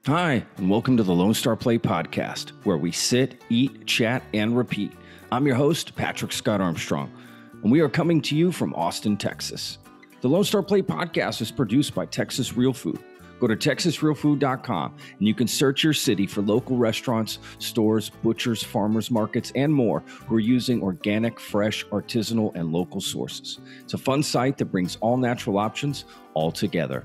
Hi, and welcome to the Lone Star Play podcast, where we sit, eat, chat, and repeat. I'm your host, Patrick Scott Armstrong, and we are coming to you from Austin, Texas. The Lone Star Play podcast is produced by Texas Real Food. Go to texasrealfood.com, and you can search your city for local restaurants, stores, butchers, farmers markets, and more who are using organic, fresh, artisanal, and local sources. It's a fun site that brings all natural options all together.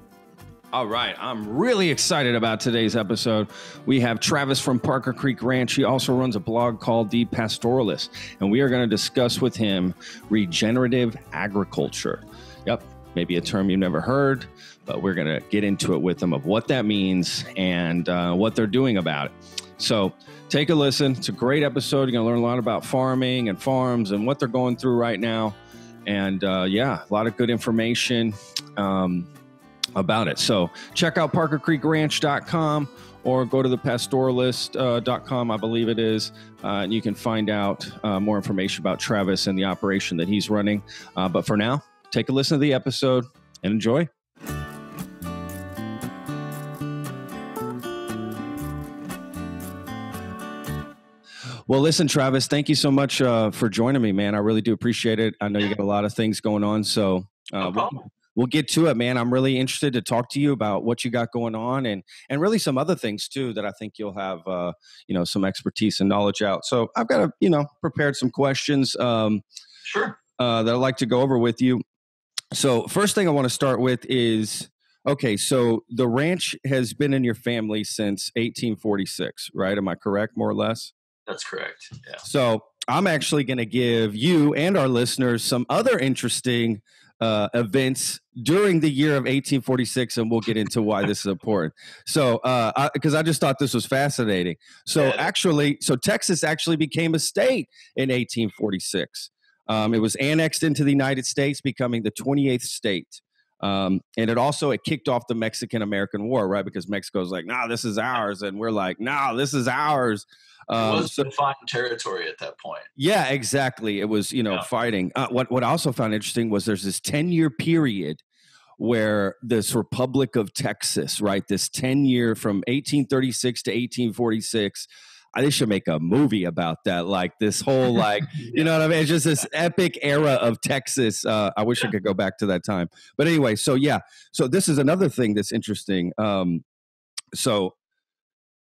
All right, I'm really excited about today's episode. We have Travis from Parker Creek Ranch. He also runs a blog called The Pastoralist, and we are going to discuss with him regenerative agriculture. Yep, maybe a term you've never heard, but we're going to get into it with him of what that means and what they're doing about it. So take a listen. It's a great episode. You're going to learn a lot about farming and farms and what they're going through right now. And a lot of good information about it. So check out parkercreekranch.com or go to thepastoralist.com, I believe it is, and you can find out more information about Travis and the operation that he's running. But for now, take a listen to the episode and enjoy. Well, listen, Travis, thank you so much for joining me, man. I really do appreciate it. I know you got a lot of things going on, so we'll get to it, man. I'm really interested to talk to you about what you got going on and really some other things too that I think you'll have, some expertise and knowledge out. So I've got prepared some questions Sure. That I'd like to go over with you. So first thing I want to start with is, okay, so the ranch has been in your family since 1846, right? Am I correct, more or less? That's correct. Yeah. So I'm actually going to give you and our listeners some other interesting events during the year of 1846, and we'll get into why this is important. So, because I just thought this was fascinating. So, Texas actually became a state in 1846. It was annexed into the United States, becoming the 28th state. And it kicked off the Mexican-American War, right? Because Mexico's like, "No, this is ours," and we're like, "No, this is ours." It was defined territory at that point. Yeah, exactly. It was, fighting. What I also found interesting was there's this 10-year period where this Republic of Texas, right? This 10-year from 1836 to 1846. They should make a movie about that. Like this whole, you know what I mean? It's just this epic era of Texas. I wish I could go back to that time. But anyway, so this is another thing that's interesting.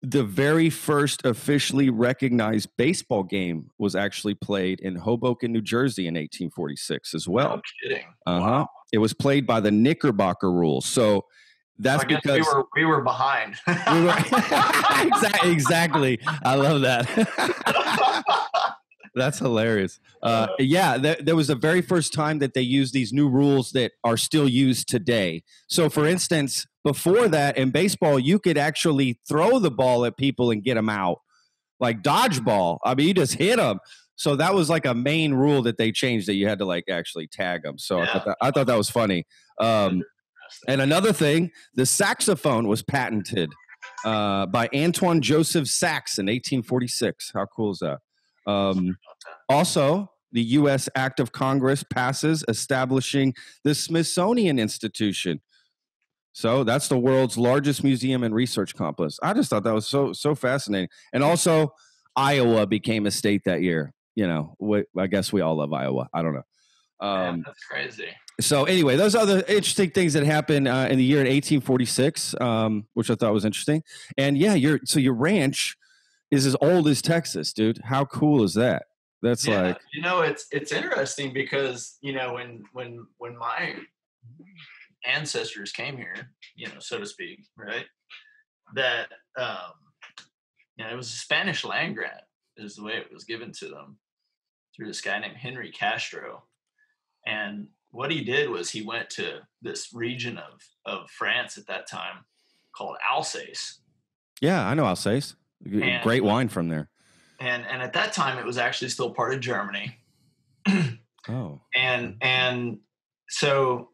The very first officially recognized baseball game was actually played in Hoboken, New Jersey in 1846 as well. No kidding. Wow. It was played by the Knickerbocker rules. So that's because we were behind. Exactly. I love that. That's hilarious. There was the very first time that they used these new rules that are still used today. So, for instance, before that in baseball, you could actually throw the ball at people and get them out, like dodgeball. I mean, you just hit them. So that was like a main rule that they changed, that you had to actually tag them. So I thought that was funny. And another thing, the saxophone was patented by Antoine Joseph Sax in 1846. How cool is that? Also, the U.S. Act of Congress passes establishing the Smithsonian Institution. So that's the world's largest museum and research complex. I just thought that was so fascinating. And also, Iowa became a state that year. I guess we all love Iowa. I don't know. That's crazy. So anyway, those are the interesting things that happened in the year 1846, which I thought was interesting. And your ranch is as old as Texas, dude. How cool is that? That's it's interesting because when my ancestors came here, so to speak, right? That it was a Spanish land grant, is the way it was given to them through this guy named Henry Castro. And what he did was he went to this region of France at that time called Alsace. Yeah, I know Alsace. Great wine from there. And at that time, it was actually still part of Germany. Oh. And so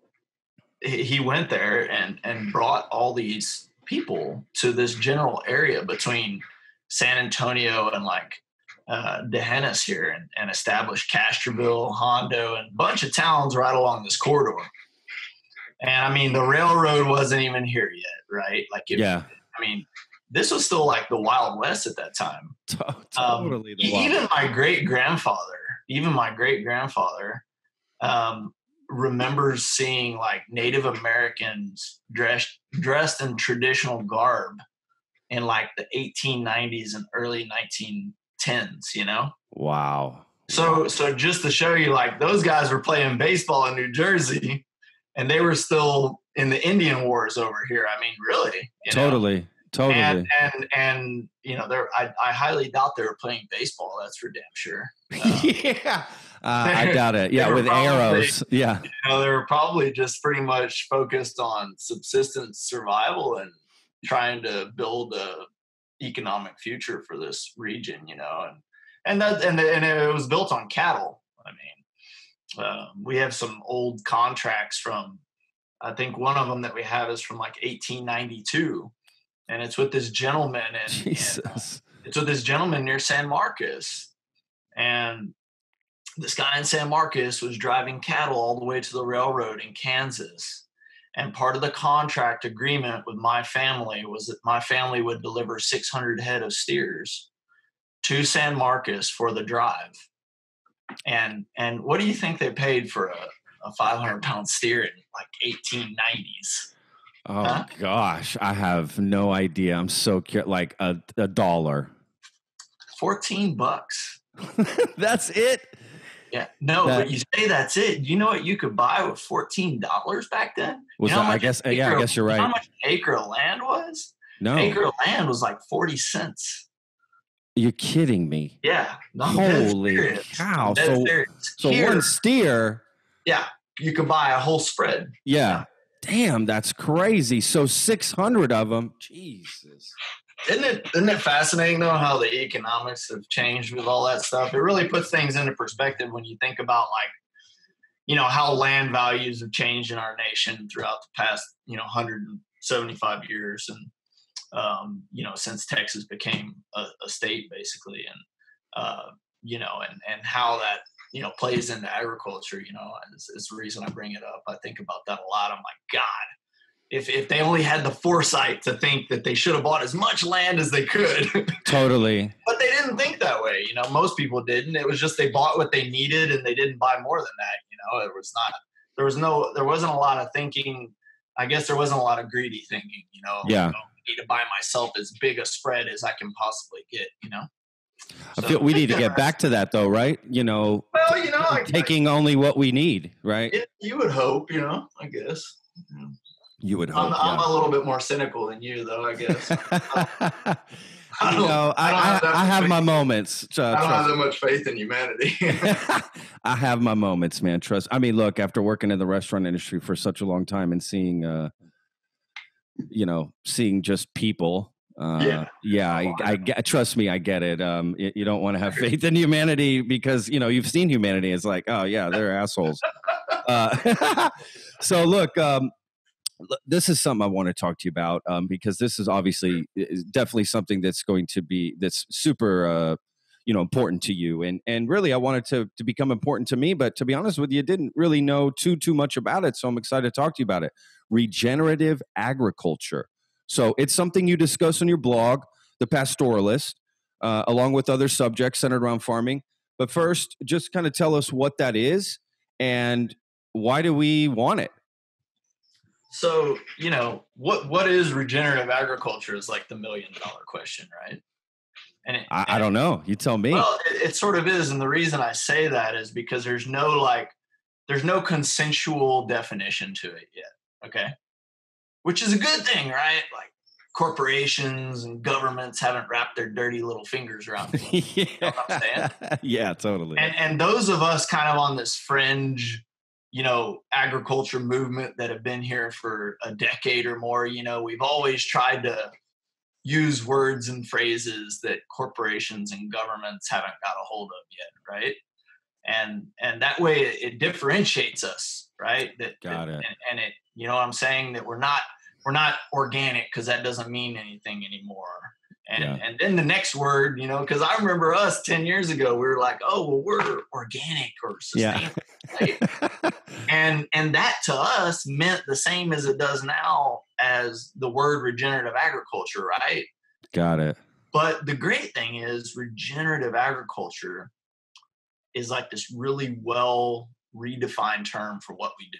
he went there and brought all these people to this general area between San Antonio and D'Hanis here, and established Castroville, Hondo, and a bunch of towns right along this corridor. And I mean, the railroad wasn't even here yet, right? this was still like the Wild West at that time. Totally. Even my great grandfather remembers seeing like Native Americans dressed in traditional garb in like the 1890s and early 1910s, you know? Wow. So just to show you, like, those guys were playing baseball in New Jersey and they were still in the Indian Wars over here. I mean, really? Totally. And you know, I highly doubt they were playing baseball. That's for damn sure. Yeah. I doubt it. Yeah, with arrows. Yeah. You know, they were probably just pretty much focused on subsistence survival and trying to build a economic future for this region, you know, and it was built on cattle. I mean, we have some old contracts from, I think one of them that we have is from like 1892, and it's with this gentleman Jesus. it's with this gentleman near San Marcos, and this guy in San Marcos was driving cattle all the way to the railroad in Kansas. And part of the contract agreement with my family was that my family would deliver 600 head of steers to San Marcos for the drive. And what do you think they paid for a 500-pound steer in like 1890s? Oh, gosh. I have no idea. I'm so curious. Like a $1. $14. That's it? Yeah, no, but you say that's it. You know what you could buy with $14 back then? Was that, I guess you're right. How much an acre of land was? No. An acre of land was like 40 cents. You're kidding me. Yeah. Holy cow. So one steer. Yeah. You could buy a whole spread. Yeah. Damn, that's crazy. So 600 of them. Jesus. Isn't it fascinating though how the economics have changed with all that stuff? It really puts things into perspective when you think about, like, you know, how land values have changed in our nation throughout the past, you know, 175 years, and you know, since Texas became a state basically, and you know, and how that, you know, plays into agriculture. You know, it's the reason I bring it up. I think about that a lot. I'm like, God, if they only had the foresight to think that they should have bought as much land as they could. Totally. But they didn't think that way. You know, most people didn't. It was just they bought what they needed and they didn't buy more than that. You know, there wasn't a lot of thinking. I guess there wasn't a lot of greedy thinking, you know. Yeah. Like, I need to buy myself as big a spread as I can possibly get, you know. I feel we need to get back to that though, right? You know, well, you know, taking only what we need, right? You would hope, you know, I guess. You would hope. I'm a little bit more cynical than you, though, I guess. I have my moments. I don't have that much faith in humanity. I have my moments, man. Trust. I mean, look, after working in the restaurant industry for such a long time and seeing, seeing just people. I trust me, I get it. You don't want to have faith in humanity because, you know, you've seen humanity. It's like, oh yeah, they're assholes. So look, this is something I want to talk to you about because this is definitely something that's super, important to you. And really, I wanted to become important to me. But to be honest with you, didn't really know too much about it. So I'm excited to talk to you about it. Regenerative agriculture. So it's something you discuss on your blog, The Pastoralist, along with other subjects centered around farming. But first, just kind of tell us what that is and why do we want it? So, you know, what is regenerative agriculture is like the $1 million question, right? And I don't know. You tell me. Well, it sort of is. And the reason I say that is because there's no consensual definition to it yet. Okay. Which is a good thing, right? Like corporations and governments haven't wrapped their dirty little fingers around it. Yeah. You know what I'm saying? Yeah, totally. And those of us kind of on this fringe, you know, agriculture movement that have been here for a decade or more, you know, we've always tried to use words and phrases that corporations and governments haven't got a hold of yet, right? And that way it differentiates us, right? Got it. And it, you know what I'm saying? That we're not organic because that doesn't mean anything anymore. And then the next word, you know, because I remember us 10 years ago, we were like, oh, well, we're organic or sustainable. Yeah. Right? And that to us meant the same as it does now as the word regenerative agriculture, right? Got it. But the great thing is regenerative agriculture is like this really well redefined term for what we do.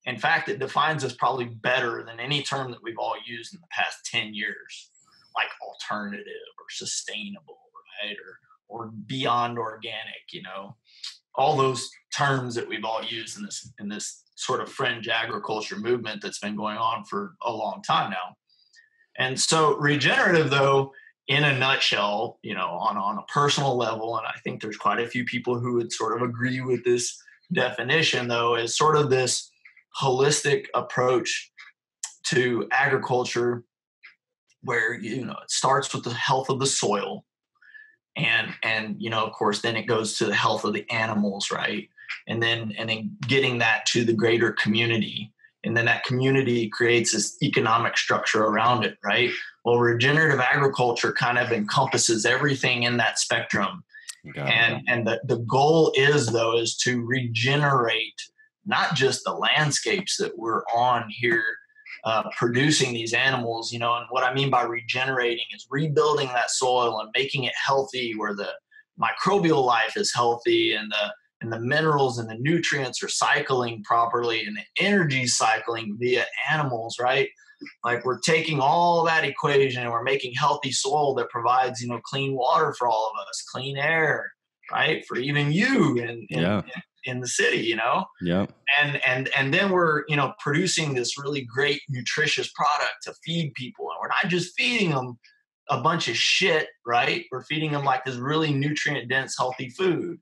In fact, it defines us probably better than any term that we've all used in the past 10 years, like alternative or sustainable, right? Or beyond organic, all those terms that we've all used in this sort of fringe agriculture movement that's been going on for a long time now. And so regenerative, though, in a nutshell, on a personal level, and I think there's quite a few people who would sort of agree with this definition, though, is sort of this holistic approach to agriculture where, it starts with the health of the soil. And of course, then it goes to the health of the animals, right? And then getting that to the greater community. And then that community creates this economic structure around it, right? Well, regenerative agriculture kind of encompasses everything in that spectrum. And the goal is to regenerate not just the landscapes that we're on here, producing these animals, and what I mean by regenerating is rebuilding that soil and making it healthy, where the microbial life is healthy and the minerals and the nutrients are cycling properly and the energy cycling via animals, right? Like we're taking all that equation and we're making healthy soil that provides, clean water for all of us, clean air, right? For even you in the city, Yeah. And then we're, producing this really great nutritious product to feed people. And we're not just feeding them a bunch of shit, right? We're feeding them like this really nutrient dense, healthy food.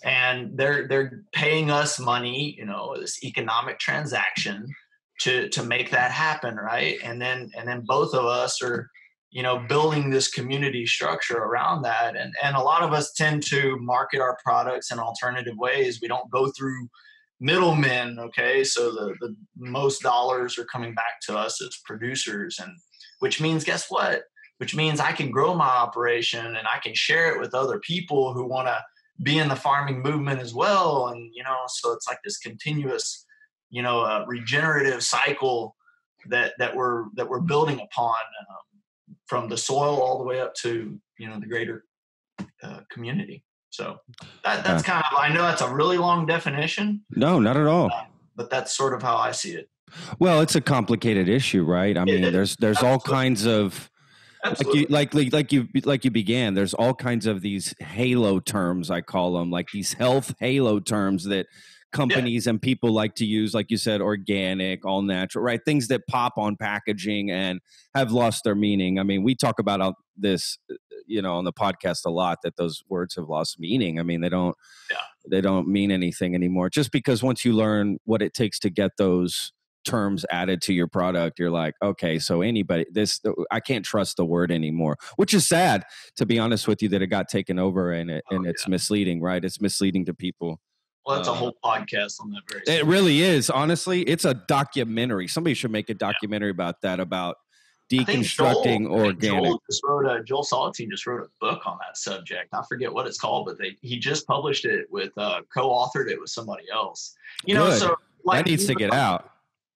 And they're paying us money, this economic transaction to make that happen, right? And then both of us are, building this community structure around that. And a lot of us tend to market our products in alternative ways. We don't go through middlemen, okay? So the most dollars are coming back to us as producers, and which means, guess what? Which means I can grow my operation and I can share it with other people who want to be in the farming movement as well. And, so it's like this continuous, regenerative cycle that we're building upon, from the soil all the way up to, the greater community. So that's kind of, I know that's a really long definition. No, not at all. But that's sort of how I see it. Well, it's a complicated issue, right? I mean, there's all kinds of, like you began, there's all kinds of these halo terms, I call them, like these health halo terms that companies and people like to use, like you said, organic, all natural, right? Things that pop on packaging and have lost their meaning. I mean, we talk about this, on the podcast a lot, that those words have lost meaning. I mean, they don't mean anything anymore, just because once you learn what it takes to get those terms added to your product, you're like, okay, so I can't trust the word anymore, which is sad, to be honest with you, that it got taken over and it's misleading, right? It's misleading to people. Well, that's a whole podcast on that very It really is. Honestly, it's a documentary. Somebody should make a documentary about that, about deconstructing organic. Joel Salatin just wrote a book on that subject. I forget what it's called, but he just published it with co-authored it with somebody else. So like, that needs to get out.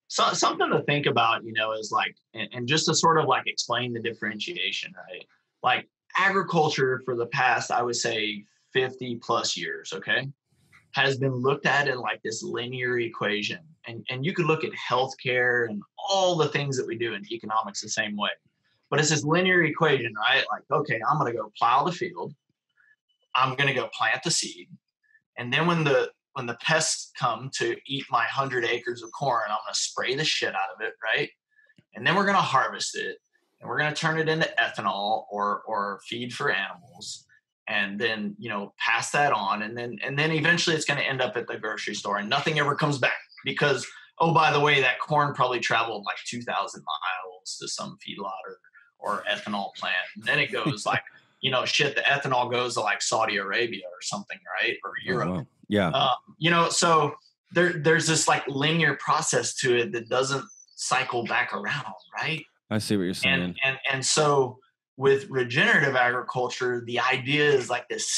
So something to think about, is like, and just to sort of like explain the differentiation, right? Like agriculture for the past, I would say 50 plus years, okay, has been looked at in like this linear equation. And you could look at healthcare and all the things that we do in economics the same way. But it's this linear equation, right? Like, okay, I'm going to go plow the field. I'm going to go plant the seed. And then when the pests come to eat my 100 acres of corn, I'm going to spray the shit out of it, right? And then we're going to harvest it, and we're going to turn it into ethanol or feed for animals, and then, pass that on. And then eventually it's going to end up at the grocery store, and nothing ever comes back because, oh, by the way, that corn probably traveled like 2,000 miles to some feedlot or ethanol plant. And then it goes like, the ethanol goes to like Saudi Arabia or something, right? Or Europe. Oh, wow. Yeah. So there's this like linear process to it that doesn't cycle back around, right? I see what you're saying. And so with regenerative agriculture, the idea is like this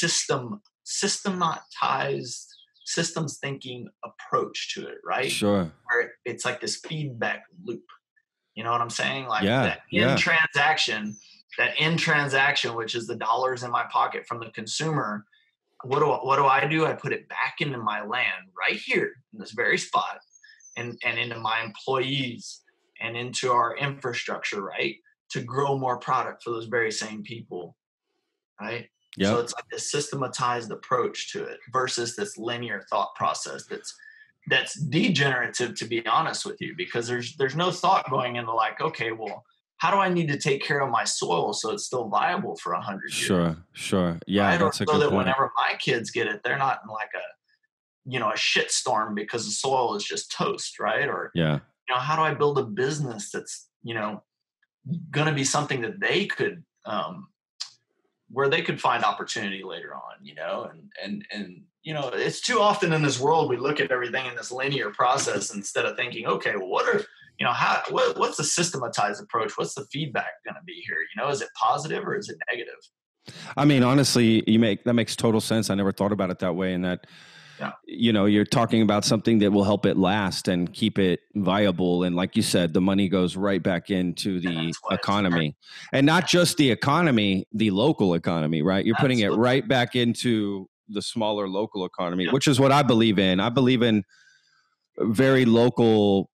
systematized systems thinking approach to it, right? Sure. Where it's like this feedback loop. You know what I'm saying? Like that transaction, that end transaction, which is the dollars in my pocket from the consumer, what do I do? I put it back into my land right here in this very spot, and into my employees and into our infrastructure, right? To grow more product for those very same people, right? Yep. So it's like a systematized approach to it versus this linear thought process that's degenerative, to be honest with you, because there's no thought going into like, okay, well, how do I need to take care of my soil so it's still viable for 100 years? Sure. Yeah, right? that's a so good that point. whenever my kids get it, they're not in like a shit storm because the soil is just toast, right? Or how do I build a business that's going to be something that they could where they could find opportunity later on, and it's too often in this world we look at everything in this linear process instead of thinking, okay, well, what's the systematized approach? What's the feedback going to be here? Is it positive or is it negative? I mean, honestly, that makes total sense. I never thought about it that way. And that, you're talking about something that will help it last and keep it viable. And like you said, the money goes right back into the economy, and not just the economy, the local economy, right? You're putting it right back into the smaller local economy, which is what I believe in. I believe in very local,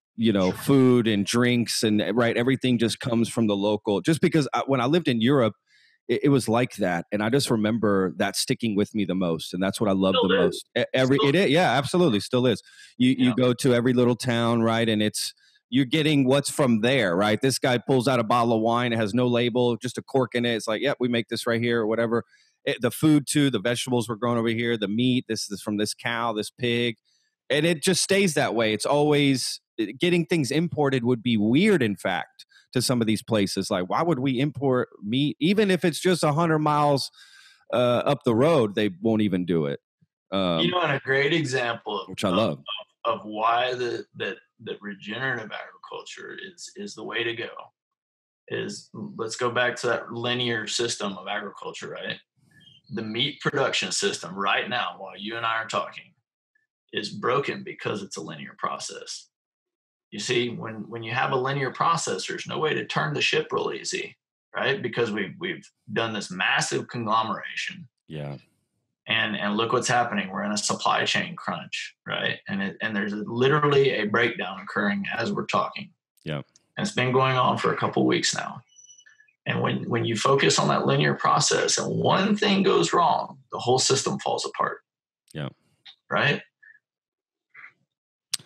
food and drinks, and right. Everything just comes from the local, just because when I lived in Europe, it was like that. And I just remember that sticking with me the most. And that's what I love the most. Yeah, absolutely. Still is. You go to every little town, right? And you're getting what's from there, right? This guy pulls out a bottle of wine. It has no label, just a cork in it. It's like, yeah, we make this right here or whatever. The food too, the vegetables were grown over here. The meat, this is from this cow, this pig. And it just stays that way. It's always getting things imported would be weird, in fact, to some of these places. Like, why would we import meat? Even if it's just 100 miles up the road, they won't even do it. And a great example which I love of why that regenerative agriculture is the way to go is, let's go back to that linear system of agriculture, right? The meat production system right now, while you and I are talking, is broken because it's a linear process. You see, when you have a linear process, there's no way to turn the ship real easy, right? Because we've done this massive conglomeration. Yeah. And look what's happening. We're in a supply chain crunch, right? And there's literally a breakdown occurring as we're talking. Yeah. And it's been going on for a couple of weeks now. And when you focus on that linear process and one thing goes wrong, the whole system falls apart. Yeah. Right?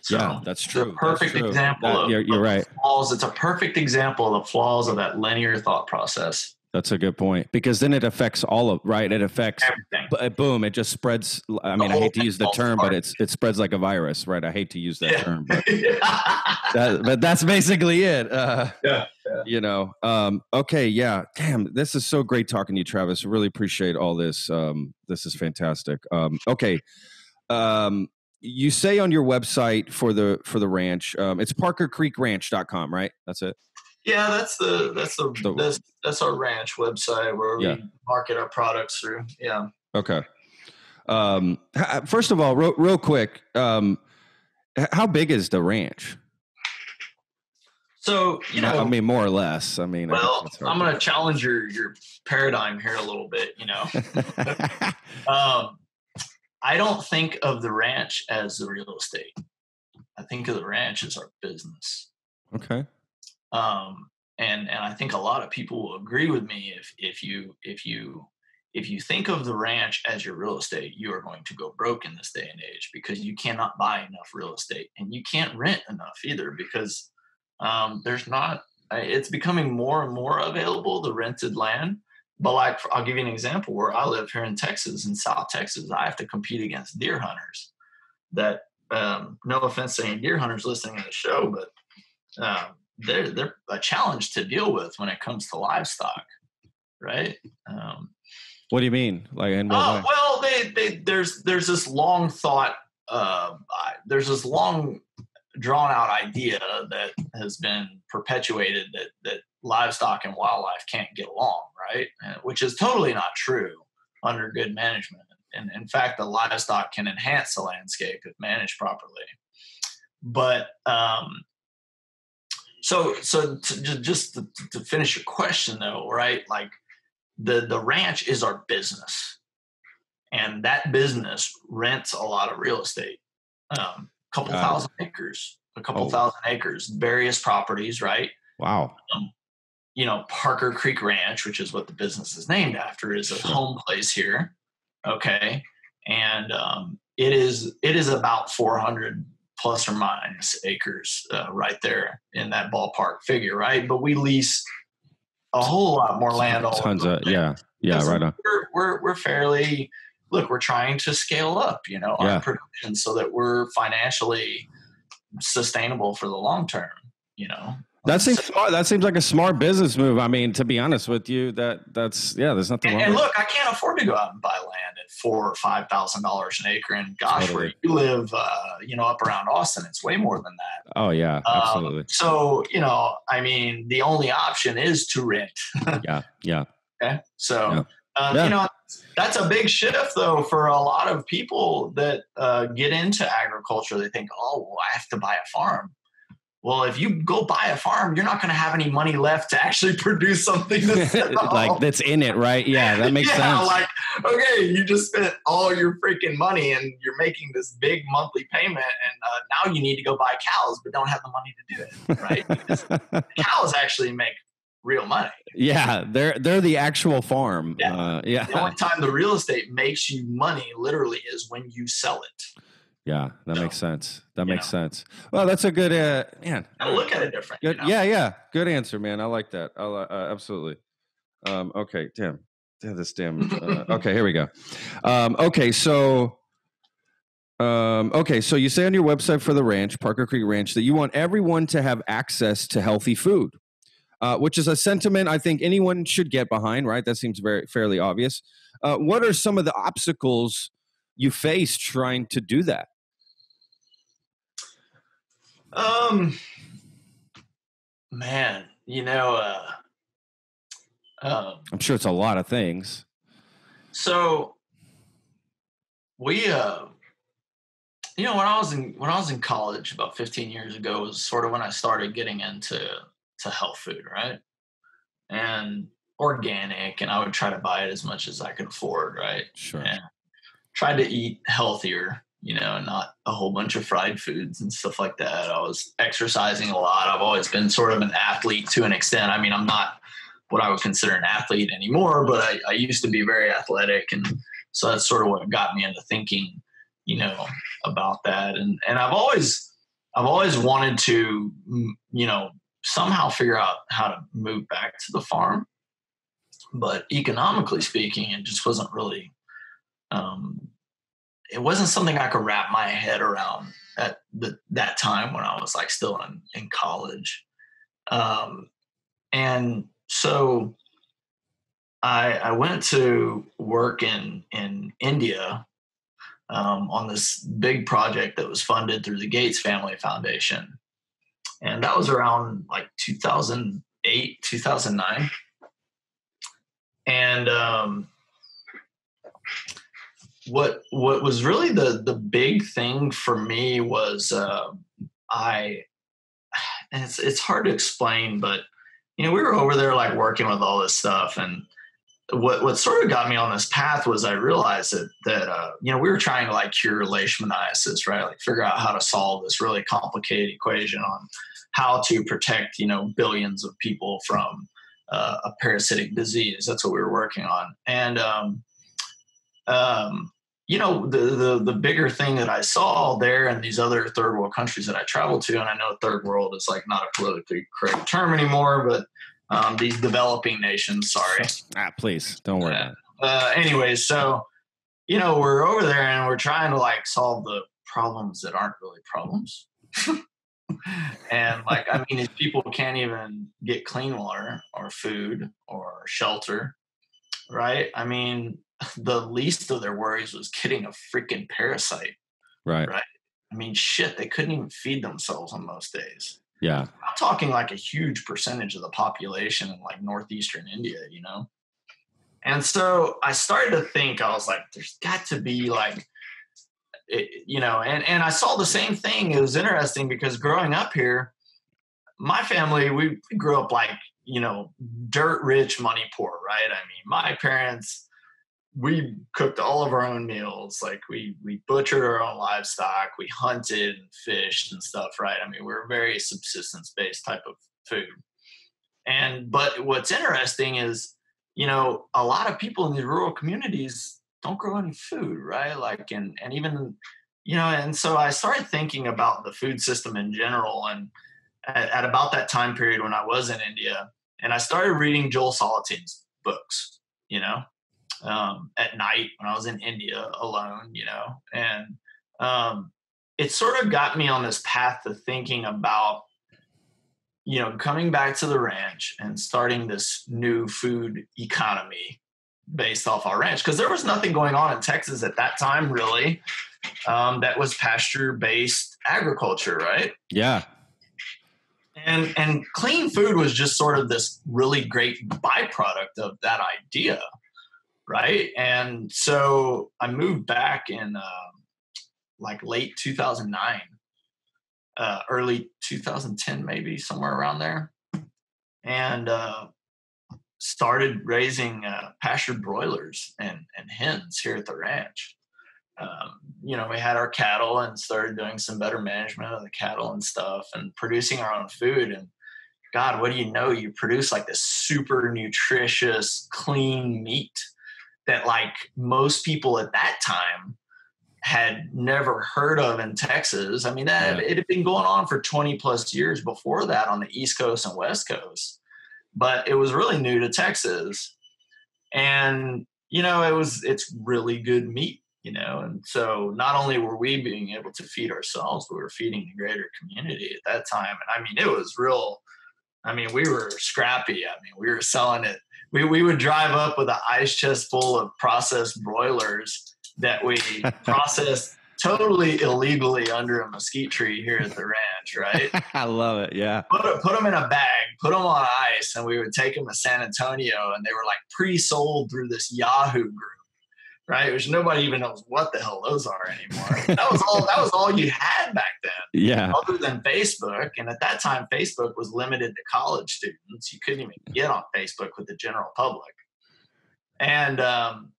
So yeah, that's true. It's a perfect example you're right. Flaws. It's a perfect example of the flaws of that linear thought process. That's a good point, because then it affects right. It affects everything. Boom! It just spreads. I mean, I hate to use the term, but it spreads like a virus, right? I hate to use that term, but but that's basically it. Okay, yeah. Damn, this is so great talking to you, Travis. Really appreciate all this. This is fantastic. Okay. You say on your website for the ranch, it's parkercreekranch.com, right? That's it. Yeah, that's our ranch website where we market our products through. Yeah. Okay. First of all, real quick, how big is the ranch? So, I mean, more or less. I mean, well, I'm going to challenge your paradigm here a little bit. I don't think of the ranch as the real estate. I think of the ranch as our business. Okay. And I think a lot of people will agree with me if you think of the ranch as your real estate, you are going to go broke in this day and age, because you cannot buy enough real estate, and you can't rent enough either, because it's becoming more and more available, the rented land. But like, I'll give you an example. Where I live here in Texas, in South Texas, I have to compete against deer hunters that, no offense to any deer hunters listening to the show, but they're a challenge to deal with when it comes to livestock, right? What do you mean? Like, in what way? Well, there's this long thought, there's this long drawn out idea that has been perpetuated that livestock and wildlife can't get along, right? Which is totally not true under good management. And in fact, the livestock can enhance the landscape if managed properly. But to finish your question though, right? Like the ranch is our business, and that business rents a lot of real estate, couple thousand acres, various properties, right? Wow. Parker Creek Ranch, which is what the business is named after, is a home place here. Okay. And it is about 400 plus or minus acres right there in that ballpark figure, right? But we lease a whole lot more land. Tons of, yeah, right on. We're fairly, look, we're trying to scale up, our production so that we're financially sustainable for the long term, That seems smart. That seems like a smart business move. I mean, to be honest with you, there's nothing wrong. And look, I can't afford to go out and buy land at $4,000 or $5,000 an acre. And gosh, where you live, up around Austin, it's way more than that. Oh yeah, absolutely. So I mean, the only option is to rent. Yeah. Okay, so that's a big shift though for a lot of people that get into agriculture. They think, oh, well, I have to buy a farm. Well, if you go buy a farm, you're not going to have any money left to actually produce something like that's in it, right? Yeah, that makes sense. Like, okay, you just spent all your freaking money and you're making this big monthly payment, and now you need to go buy cows, but don't have the money to do it, right? Because cows actually make real money. Yeah, they're the actual farm. Yeah. The only time the real estate makes you money literally is when you sell it. Yeah, that makes sense. That makes sense. Well, that's a good man. I look at it different. Good, yeah. Good answer, man. I like that. Absolutely. Okay, damn. Okay, here we go. Okay, so you say on your website for the ranch, Parker Creek Ranch, that you want everyone to have access to healthy food, which is a sentiment I think anyone should get behind, right? That seems fairly obvious. What are some of the obstacles you face trying to do that? Man, I'm sure it's a lot of things. So we, when I was in college about 15 years ago was sort of when I started getting into health food, right? And organic, and I would try to buy it as much as I could afford, right? Sure. And tried to eat healthier, and not a whole bunch of fried foods and stuff like that. I was exercising a lot. I've always been sort of an athlete to an extent. I mean, I'm not what I would consider an athlete anymore, but I used to be very athletic. And so that's sort of what got me into thinking, about that. And I've always wanted to, somehow figure out how to move back to the farm. But economically speaking, it just wasn't really, it wasn't something I could wrap my head around at that time when I was like still in college. And so I went to work in India on this big project that was funded through the Gates Family Foundation. And that was around like 2008, 2009. And what was really the big thing for me was and it's hard to explain, but we were over there like working with all this stuff, and what sort of got me on this path was I realized that we were trying to like cure leishmaniasis, right? Like figure out how to solve this really complicated equation on how to protect billions of people from a parasitic disease. That's what we were working on, and the bigger thing that I saw there in these other third world countries that I traveled to, and I know third world is like not a politically correct term anymore, but these developing nations, sorry. Please, don't worry about it. Anyways, so, we're over there and we're trying to like solve the problems that aren't really problems. And like, I mean, if people can't even get clean water or food or shelter, right? I mean, the least of their worries was getting a freaking parasite. Right. I mean, shit, they couldn't even feed themselves on most days. Yeah. I'm talking like a huge percentage of the population in like northeastern India, And so I started to think, I was like, there's got to be like, and I saw the same thing. It was interesting because growing up here, my family, we grew up like, dirt rich, money poor, right? I mean, my parents, we cooked all of our own meals. Like we butchered our own livestock. We hunted and fished and stuff, right? I mean, we're a very subsistence based type of food. But what's interesting is, a lot of people in these rural communities don't grow any food, right? Like, and even, and so I started thinking about the food system in general. And at about that time period when I was in India, and I started reading Joel Salatine's books, at night when I was in India alone, and it sort of got me on this path to thinking about, coming back to the ranch and starting this new food economy based off our ranch. Because there was nothing going on in Texas at that time, really, that was pasture-based agriculture, right? Yeah. And clean food was just sort of this really great byproduct of that idea, right? And so I moved back in like late 2009. Early 2010, maybe somewhere around there, and started raising pastured broilers and hens here at the ranch. We had our cattle and started doing some better management of the cattle and stuff and producing our own food. And God, what do you know? You produce like this super nutritious, clean meat that like most people at that time had never heard of in Texas. I mean, it had been going on for 20 plus years before that on the East Coast and West Coast, but it was really new to Texas. And, it's really good meat, and so not only were we being able to feed ourselves, but we were feeding the greater community at that time. And I mean, it was real. I mean, we were scrappy. I mean, we were selling it. We would drive up with an ice chest full of processed broilers that we processed totally illegally under a mesquite tree here at the ranch, right? I love it. Yeah. Put them in a bag, put them on ice, and we would take them to San Antonio, and they were like pre-sold through this Yahoo group, right? Which nobody even knows what the hell those are anymore. That was all you had back then. Yeah. Other than Facebook. And at that time, Facebook was limited to college students. You couldn't even get on Facebook with the general public. And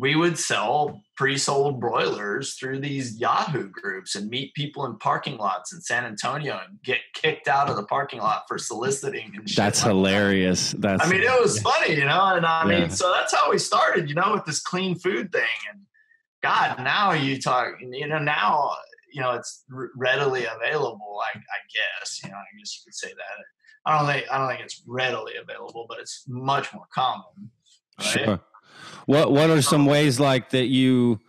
we would sell pre-sold broilers through these Yahoo groups and meet people in parking lots in San Antonio and get kicked out of the parking lot for soliciting and shit. That's like hilarious. That. It was funny, and I mean, so that's how we started, with this clean food thing. And God, now you talk, now, it's readily available. I guess, I guess you could say that. I don't think it's readily available, but it's much more common. Right? Sure. What are some ways like that you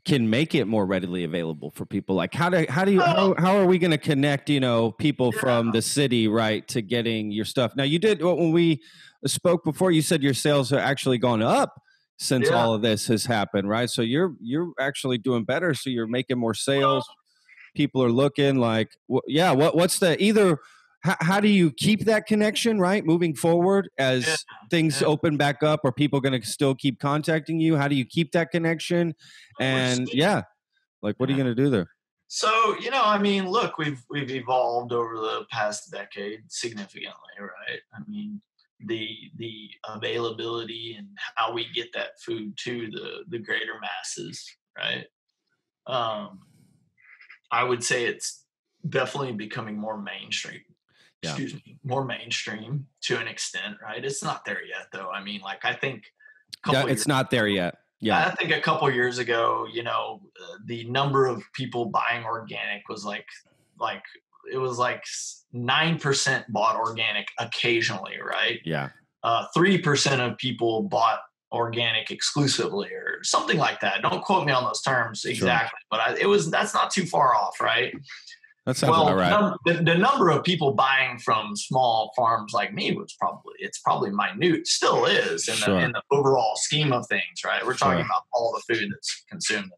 can make it more readily available for people? Like how are we going to connect, people from the city, right, to getting your stuff? Now you did, when we spoke before, you said your sales have actually gone up since all of this has happened, right? So you're actually doing better. So you're making more sales. People are looking like, what's the either. How do you keep that connection, right, moving forward as things open back up? Are people going to still keep contacting you? How do you keep that connection? And what are you going to do there? So, I mean, look, we've evolved over the past decade significantly, right? I mean, the availability and how we get that food to the greater masses, right? I would say it's definitely becoming more mainstream. More mainstream to an extent, right? It's not there yet, though. I mean, like, I think it's not there yet. Yeah, I think a couple of years ago, the number of people buying organic was like it was like 9% bought organic occasionally, right? Yeah. 3% of people bought organic exclusively, or something like that. Don't quote me on those terms exactly, but that's not too far off, right? That sounds about right. The number of people buying from small farms like me was probably minute, still is in the overall scheme of things, right? We're talking about all the food that's consumed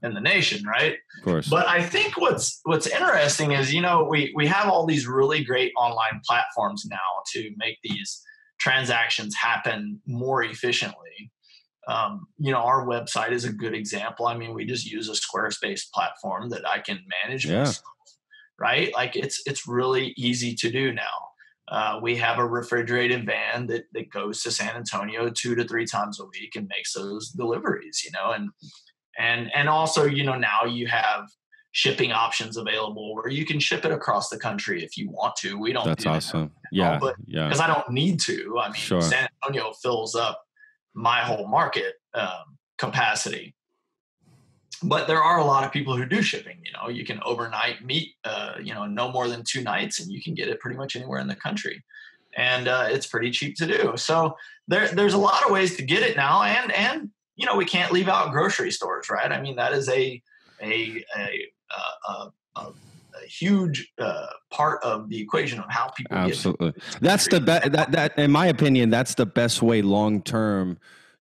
in the nation, right? Of course. But I think what's interesting is, we have all these really great online platforms now to make these transactions happen more efficiently. Our website is a good example. I mean, we just use a Squarespace platform that I can manage myself. right? Like it's really easy to do now. We have a refrigerated van that goes to San Antonio 2 to 3 times a week and makes those deliveries, and also, now you have shipping options available where you can ship it across the country if you want to. We don't That's do awesome. that, Yeah. but Yeah. because I don't need to. I mean, Sure. San Antonio fills up my whole market capacity. But there are a lot of people who do shipping. You can overnight meet, no more than 2 nights, and you can get it pretty much anywhere in the country. And it's pretty cheap to do. So there's a lot of ways to get it now. And we can't leave out grocery stores, right? I mean, that is a huge part of the equation of how people Absolutely. get. That's the best. That in my opinion, that's the best way long term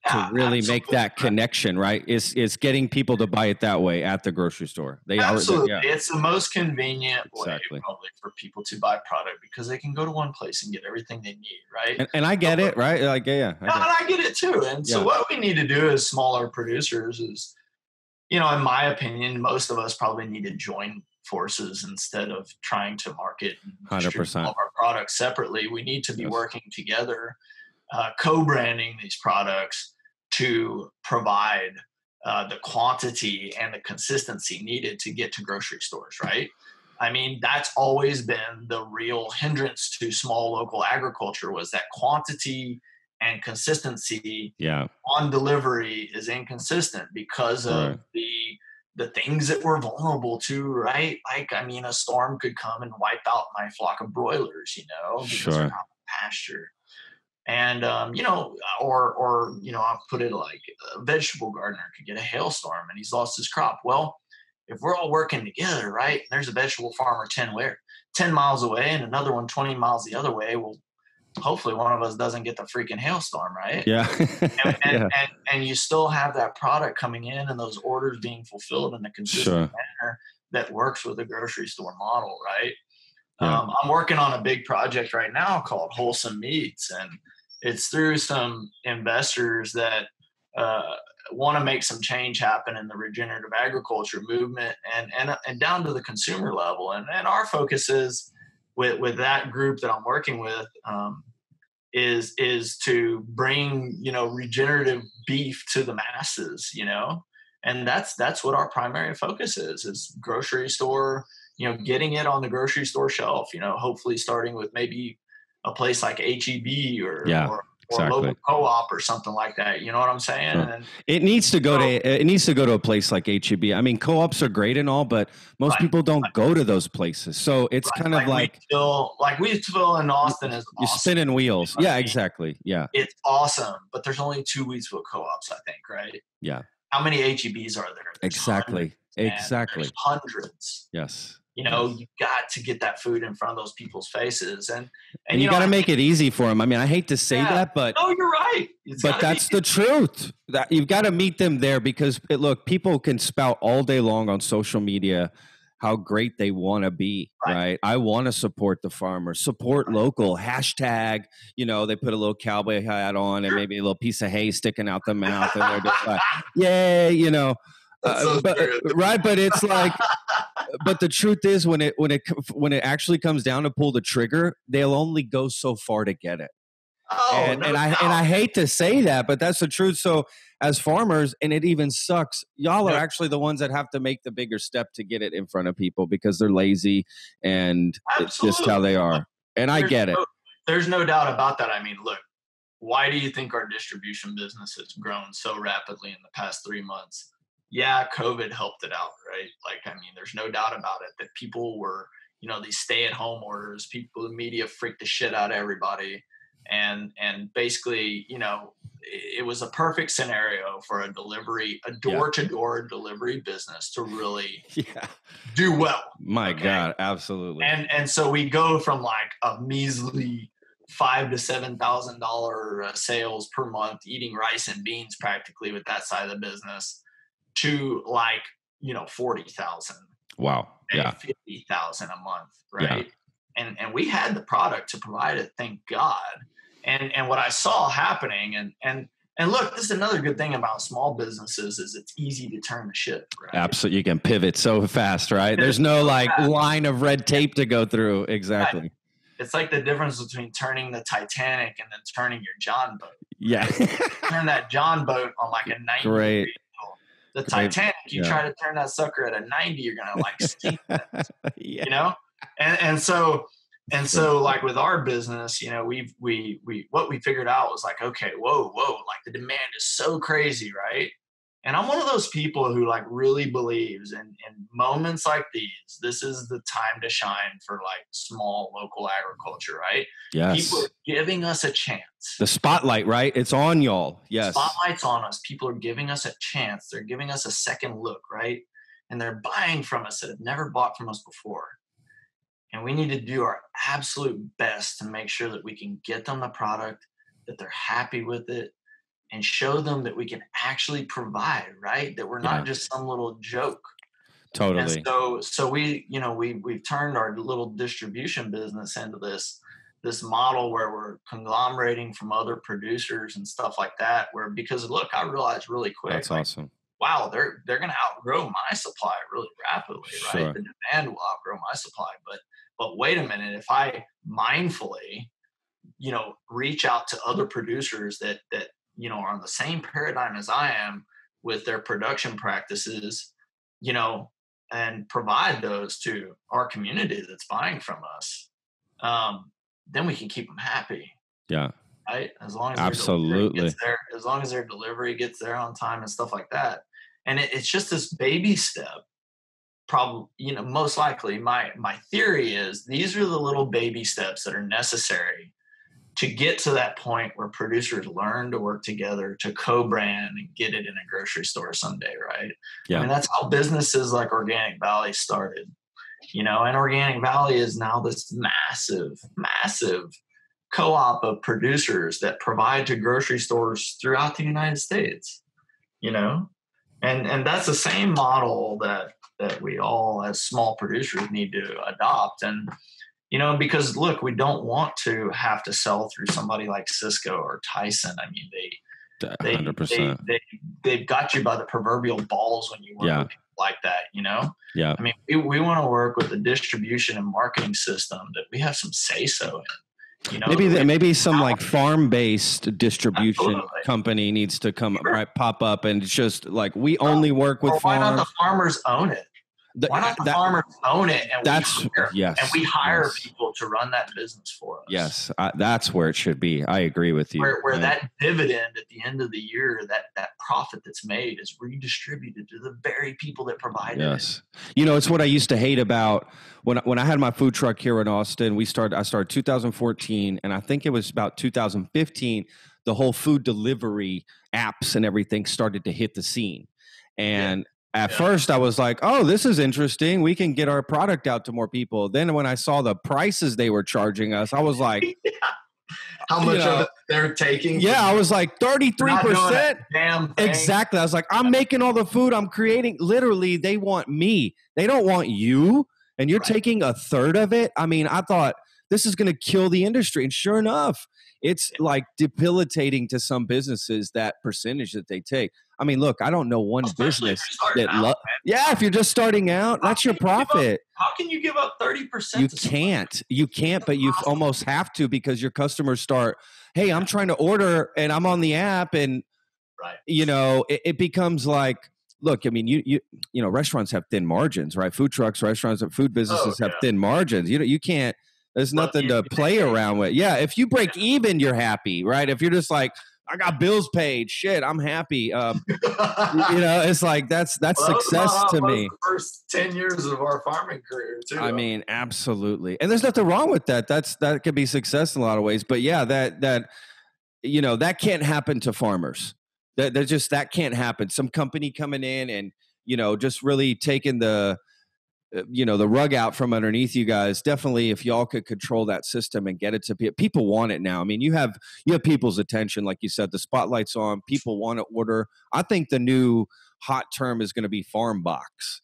to really make that connection, right? Is getting people to buy it that way at the grocery store. Absolutely. It's the most convenient way Exactly. probably for people to buy product because they can go to one place and get everything they need, right? And I get it, right? Like, I get it too. And so what we need to do as smaller producers is, in my opinion, most of us probably need to join forces instead of trying to market and distribute all of our products separately. We need to be working together, co-branding these products to provide the quantity and the consistency needed to get to grocery stores, right? I mean, that's always been the real hindrance to small local agriculture, was that quantity and consistency on delivery is inconsistent because of the things that we're vulnerable to, right? Like, I mean, a storm could come and wipe out my flock of broilers, because they're not in pasture. And, I'll put it like a vegetable gardener could get a hailstorm and he's lost his crop. Well, if we're all working together, right, and there's a vegetable farmer 10 miles away and another one 20 miles the other way, well, hopefully one of us doesn't get the freaking hailstorm, right? Yeah. and you still have that product coming in and those orders being fulfilled in a consistent manner that works with the grocery store model, right? I'm working on a big project right now called Wholesome Meats, and it's through some investors that want to make some change happen in the regenerative agriculture movement and down to the consumer level. And our focus is with that group that I'm working with is to bring, regenerative beef to the masses, and that's what our primary focus is grocery store, getting it on the grocery store shelf, hopefully starting with maybe a place like HEB or a local co-op or something like that. You know what I'm saying? And it needs to go to a place like HEB. I mean, co-ops are great and all, but most people don't go to those places. So it's kind of like Wheatsville in Austin is you're awesome. spinning wheels. Yeah, exactly. Yeah. It's awesome, but there's only 2 Wheatsville co-ops, I think, right? Yeah. How many HEBs are there? There's exactly. There's hundreds. Yes. You got to get that food in front of those people's faces, and you got to make it easy for them. I mean, I hate to say that, but no, you're right. But that's the truth. That you've got to meet them there because look, people can spout all day long on social media how great they want to be, right? I want to support the farmers, support local, hashtag, they put a little cowboy hat on and maybe a little piece of hay sticking out the mouth and they're just like, yay, but it's like, but the truth is when it actually comes down to pull the trigger, they'll only go so far to get it. I hate to say that, but that's the truth. So as farmers, and it even sucks, y'all are actually the ones that have to make the bigger step to get it in front of people because they're lazy and it's just how they are. And I get it. There's no doubt about that. I mean, look, why do you think our distribution business has grown so rapidly in the past 3 months? Yeah, COVID helped it out, right? Like, I mean, there's no doubt about it that people were, these stay-at-home orders, the media freaked the shit out of everybody. And basically, it was a perfect scenario for a door-to-door delivery business to really do well. My God, absolutely. And so we go from like a measly $5,000 to $7,000 sales per month, eating rice and beans practically with that side of the business, to like 40,000. Wow. Yeah. 50,000 a month, right? Yeah. And we had the product to provide it, thank God. And what I saw happening, and And look, this is another good thing about small businesses is it's easy to turn the ship, right? Absolutely. You can pivot so fast, right? There's no like line of red tape to go through. Exactly. Right. It's like the difference between turning the Titanic and then turning your John boat. Yeah. Turn that John boat on like a 90 Great. degree angle. The Titanic, you Yeah. try to turn that sucker at a 90, you're gonna like sink that, Yeah. you know? And so like with our business, you know, we what we figured out was like, okay, whoa, like the demand is so crazy, right? And I'm one of those people who like really believes in moments like these, this is the time to shine for like small local agriculture, right? Yes. People are giving us a chance. The spotlight, right? It's on y'all. Yes. Spotlight's on us. People are giving us a chance. They're giving us a second look, right? And they're buying from us that have never bought from us before. And we need to do our absolute best to make sure that we can get them the product, that they're happy with it, and show them that we can actually provide, right? That we're not just some little joke. Totally. And so we, you know, we've turned our little distribution business into this model where we're conglomerating from other producers and stuff like that. Where, because look, I realized really quick. That's awesome. Wow, they're going to outgrow my supply really rapidly, right? Sure. The demand will outgrow my supply, but wait a minute, if I mindfully, you know, reach out to other producers that you know are on the same paradigm as I am with their production practices, you know, and provide those to our community that's buying from us, then we can keep them happy. Yeah. Right? As long as absolutely as long as their delivery gets there on time and stuff like that. And it's just this baby step. Probably, you know, most likely my theory is these are the little baby steps that are necessary to get to that point where producers learn to work together to co-brand and get it in a grocery store someday, right? Yeah. I mean, that's how businesses like Organic Valley started, you know, and Organic Valley is now this massive co-op of producers that provide to grocery stores throughout the United States, you know, and that's the same model that we all as small producers need to adopt. And, you know, because look, we don't want to have to sell through somebody like Cisco or Tyson. I mean, they 100%. they've got you by the proverbial balls when you work with people like that, you know? Yeah. I mean, we want to work with a distribution and marketing system that we have some say-so in. You know, maybe some like farm-based distribution company needs to come pop up, and it's just like we only work with farms. Why not the farmers own it? Why not the farmers own it? And we hire people to run that business for us. Yes, that's where it should be. I agree with you. Where that dividend at the end of the year, that profit that's made is redistributed to the very people that provide it. Yes. You know, it's what I used to hate about when I had my food truck here in Austin. I started 2014, and I think it was about 2015, the whole food delivery apps and everything started to hit the scene. And at first I was like, oh, this is interesting. We can get our product out to more people. Then when I saw the prices they were charging us, I was like, how much of it they're taking? Yeah, I was like 33%. Damn thing. Exactly. I was like, I'm making all the food I'm creating. Literally, they want me. They don't want you. And you're taking a third of it. I mean, I thought this is going to kill the industry. And sure enough, it's like debilitating to some businesses, that percentage that they take. I mean, look, I don't know one business that if you're just starting out, that's your profit. How can you give up 30%? You can't, but you almost have to, because your customers start, hey, I'm trying to order and I'm on the app, and you know, it becomes like, look, I mean, you know, restaurants have thin margins, right? Food trucks, restaurants, and food businesses have thin margins. You know, you can't. There's nothing to play around with. Yeah, if you break even, you're happy, right? If you're just like, I got bills paid, shit, I'm happy. You know, it's like that's success to me. The first 10 years of our farming career, too. I mean, absolutely, and there's nothing wrong with that. That could be success in a lot of ways. But yeah, that you know, that can't happen to farmers. That can't happen. Some company coming in and, you know, just really taking the rug out from underneath you guys. Definitely, if y'all could control that system and get it to people want it now. I mean, you have people's attention, like you said, the spotlight's on. People want to order. I think the new hot term is going to be farm box.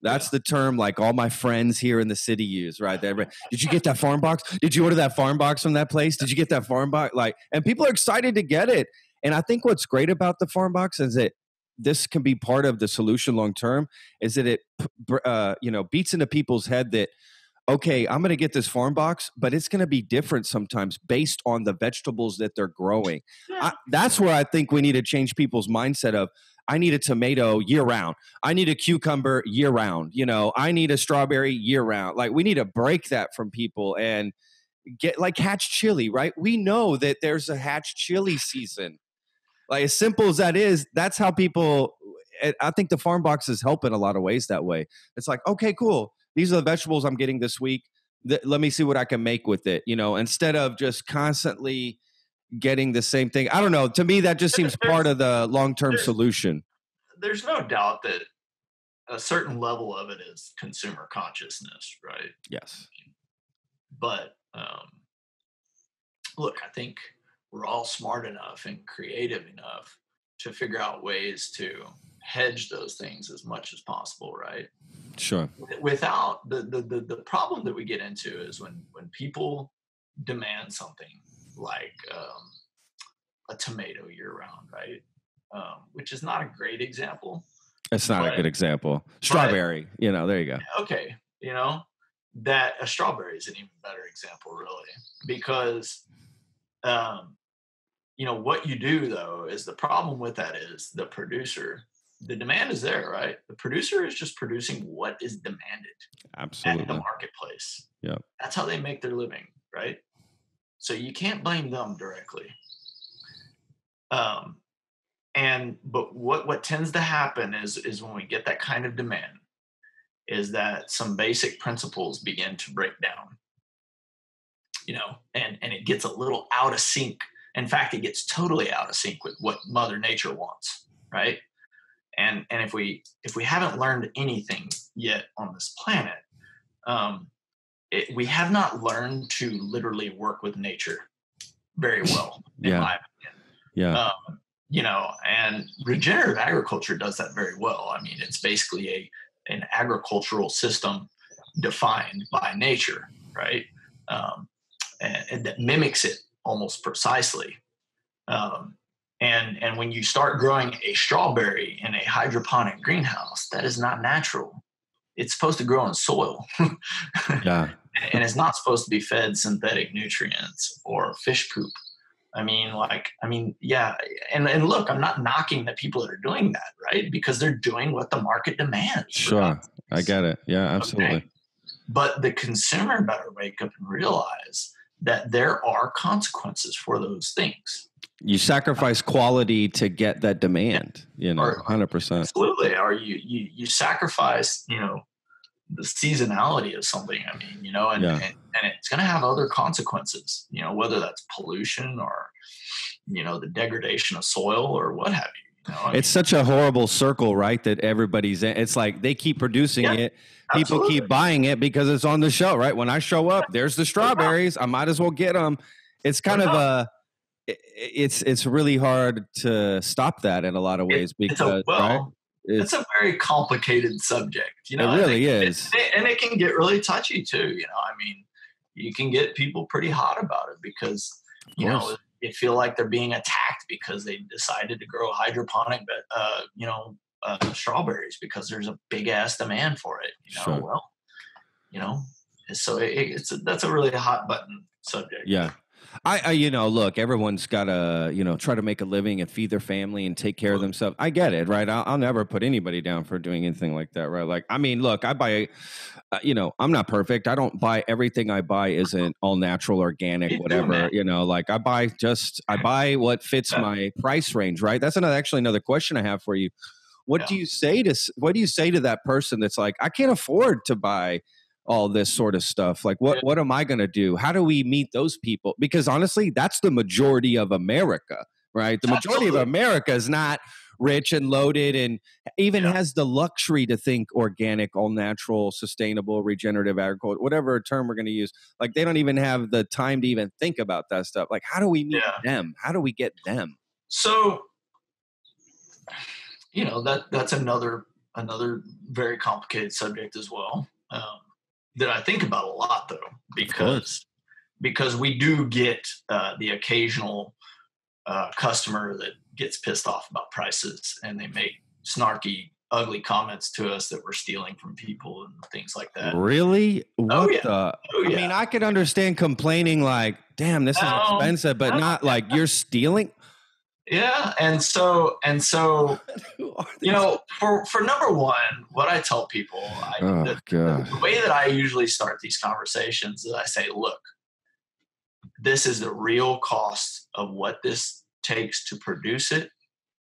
That's the term like all my friends here in the city use, right? Did you get that farm box? Did you order that farm box from that place? Did you get that farm box? Like, and people are excited to get it. And I think what's great about the farm box is that this can be part of the solution long term, is that it beats into people's head that, okay, I'm going to get this farm box, but it's going to be different sometimes based on the vegetables that they're growing. Yeah. That's where I think we need to change people's mindset of, I need a tomato year round. I need a cucumber year round. I need a strawberry year round. Like, we need to break that from people and get like hatch chili, right? We know that there's a hatch chili season. Like, as simple as that is, that's how people, I think the farm box is helping a lot of ways that way. It's like, okay, cool. These are the vegetables I'm getting this week. Let me see what I can make with it, instead of just constantly getting the same thing. I don't know. To me, that just seems part of the long-term solution. There's no doubt that a certain level of it is consumer consciousness, right? Yes. But look, I think we're all smart enough and creative enough to figure out ways to hedge those things as much as possible, right? Sure. Without the problem that we get into is when people demand something like a tomato year round, right? Which is not a great example. It's not a good example. Strawberry, there you go. Okay, that a strawberry is an even better example, really, because what you do though is, the problem with that is the producer, the demand is there, right? The producer is just producing what is demanded. Absolutely. At the marketplace. Yeah. That's how they make their living, right? So you can't blame them directly. But what tends to happen is when we get that kind of demand, is that some basic principles begin to break down. And it gets a little out of sync. In fact, it gets totally out of sync with what Mother Nature wants, right? And if we haven't learned anything yet on this planet, we have not learned to literally work with nature very well, in my opinion. Yeah. And regenerative agriculture does that very well. I mean, it's basically an agricultural system defined by nature, right? And that mimics it almost precisely. And when you start growing a strawberry in a hydroponic greenhouse, that is not natural. It's supposed to grow in soil. Yeah. And it's not supposed to be fed synthetic nutrients or fish poop. Yeah. And look, I'm not knocking the people that are doing that, right? Because they're doing what the market demands. Sure. I get it. Yeah, absolutely. Okay? But the consumer better wake up and realize that there are consequences for those things. You sacrifice quality to get that demand, 100%. Absolutely. Or you sacrifice, the seasonality of something. I mean, and it's going to have other consequences, whether that's pollution or, the degradation of soil or what have you. It's such a horrible circle, right? That everybody's in. It's like they keep producing it. People keep buying it because it's on the show, right? When I show up, there's the strawberries. I might as well get them. It's kind of it's really hard to stop that in a lot of ways because it's a very complicated subject, It really is. And it can get really touchy too. I mean, you can get people pretty hot about it because, they feel like they're being attacked because they decided to grow hydroponic, strawberries because there's a big ass demand for it. Sure. Well, so that's a really hot button subject. Yeah. I look, everyone's got to, try to make a living and feed their family and take care of themselves. I get it, right? I'll never put anybody down for doing anything like that, right? Like, I mean, look, I buy, I'm not perfect. I don't buy everything I buy isn't all natural, organic, whatever, like I buy what fits my price range, right? That's actually another question I have for you. What do you say to that person that's like, I can't afford to buy all this sort of stuff? Like, what am I going to do? How do we meet those people? Because honestly, that's the majority of America, right? The majority of America is not rich and loaded and even has the luxury to think organic, all natural, sustainable, regenerative agriculture, whatever term we're going to use. Like, they don't even have the time to even think about that stuff. Like, how do we meet them? How do we get them? So, that's another very complicated subject as well. That I think about a lot, though, because we do get the occasional customer that gets pissed off about prices and they make snarky, ugly comments to us that we're stealing from people and things like that. Really? What yeah. the? Oh, yeah. I mean, I could understand complaining like, damn, this is expensive, but not like you're stealing. Yeah. And so, for number one, what I tell people, the way that I usually start these conversations is I say, look, this is the real cost of what this takes to produce it,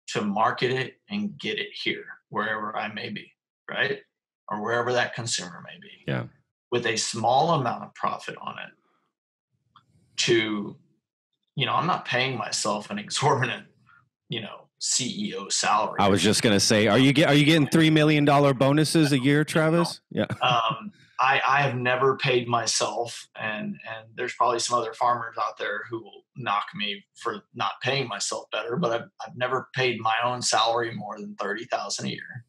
to market it, and get it here, wherever I may be, right? Or wherever that consumer may be. Yeah. With a small amount of profit on it to, I'm not paying myself an exorbitant, CEO salary. I was just going to say, are you getting $3 million bonuses a year, Travis? Yeah. I have never paid myself, and there's probably some other farmers out there who will knock me for not paying myself better, but I've never paid my own salary more than $30,000 a year.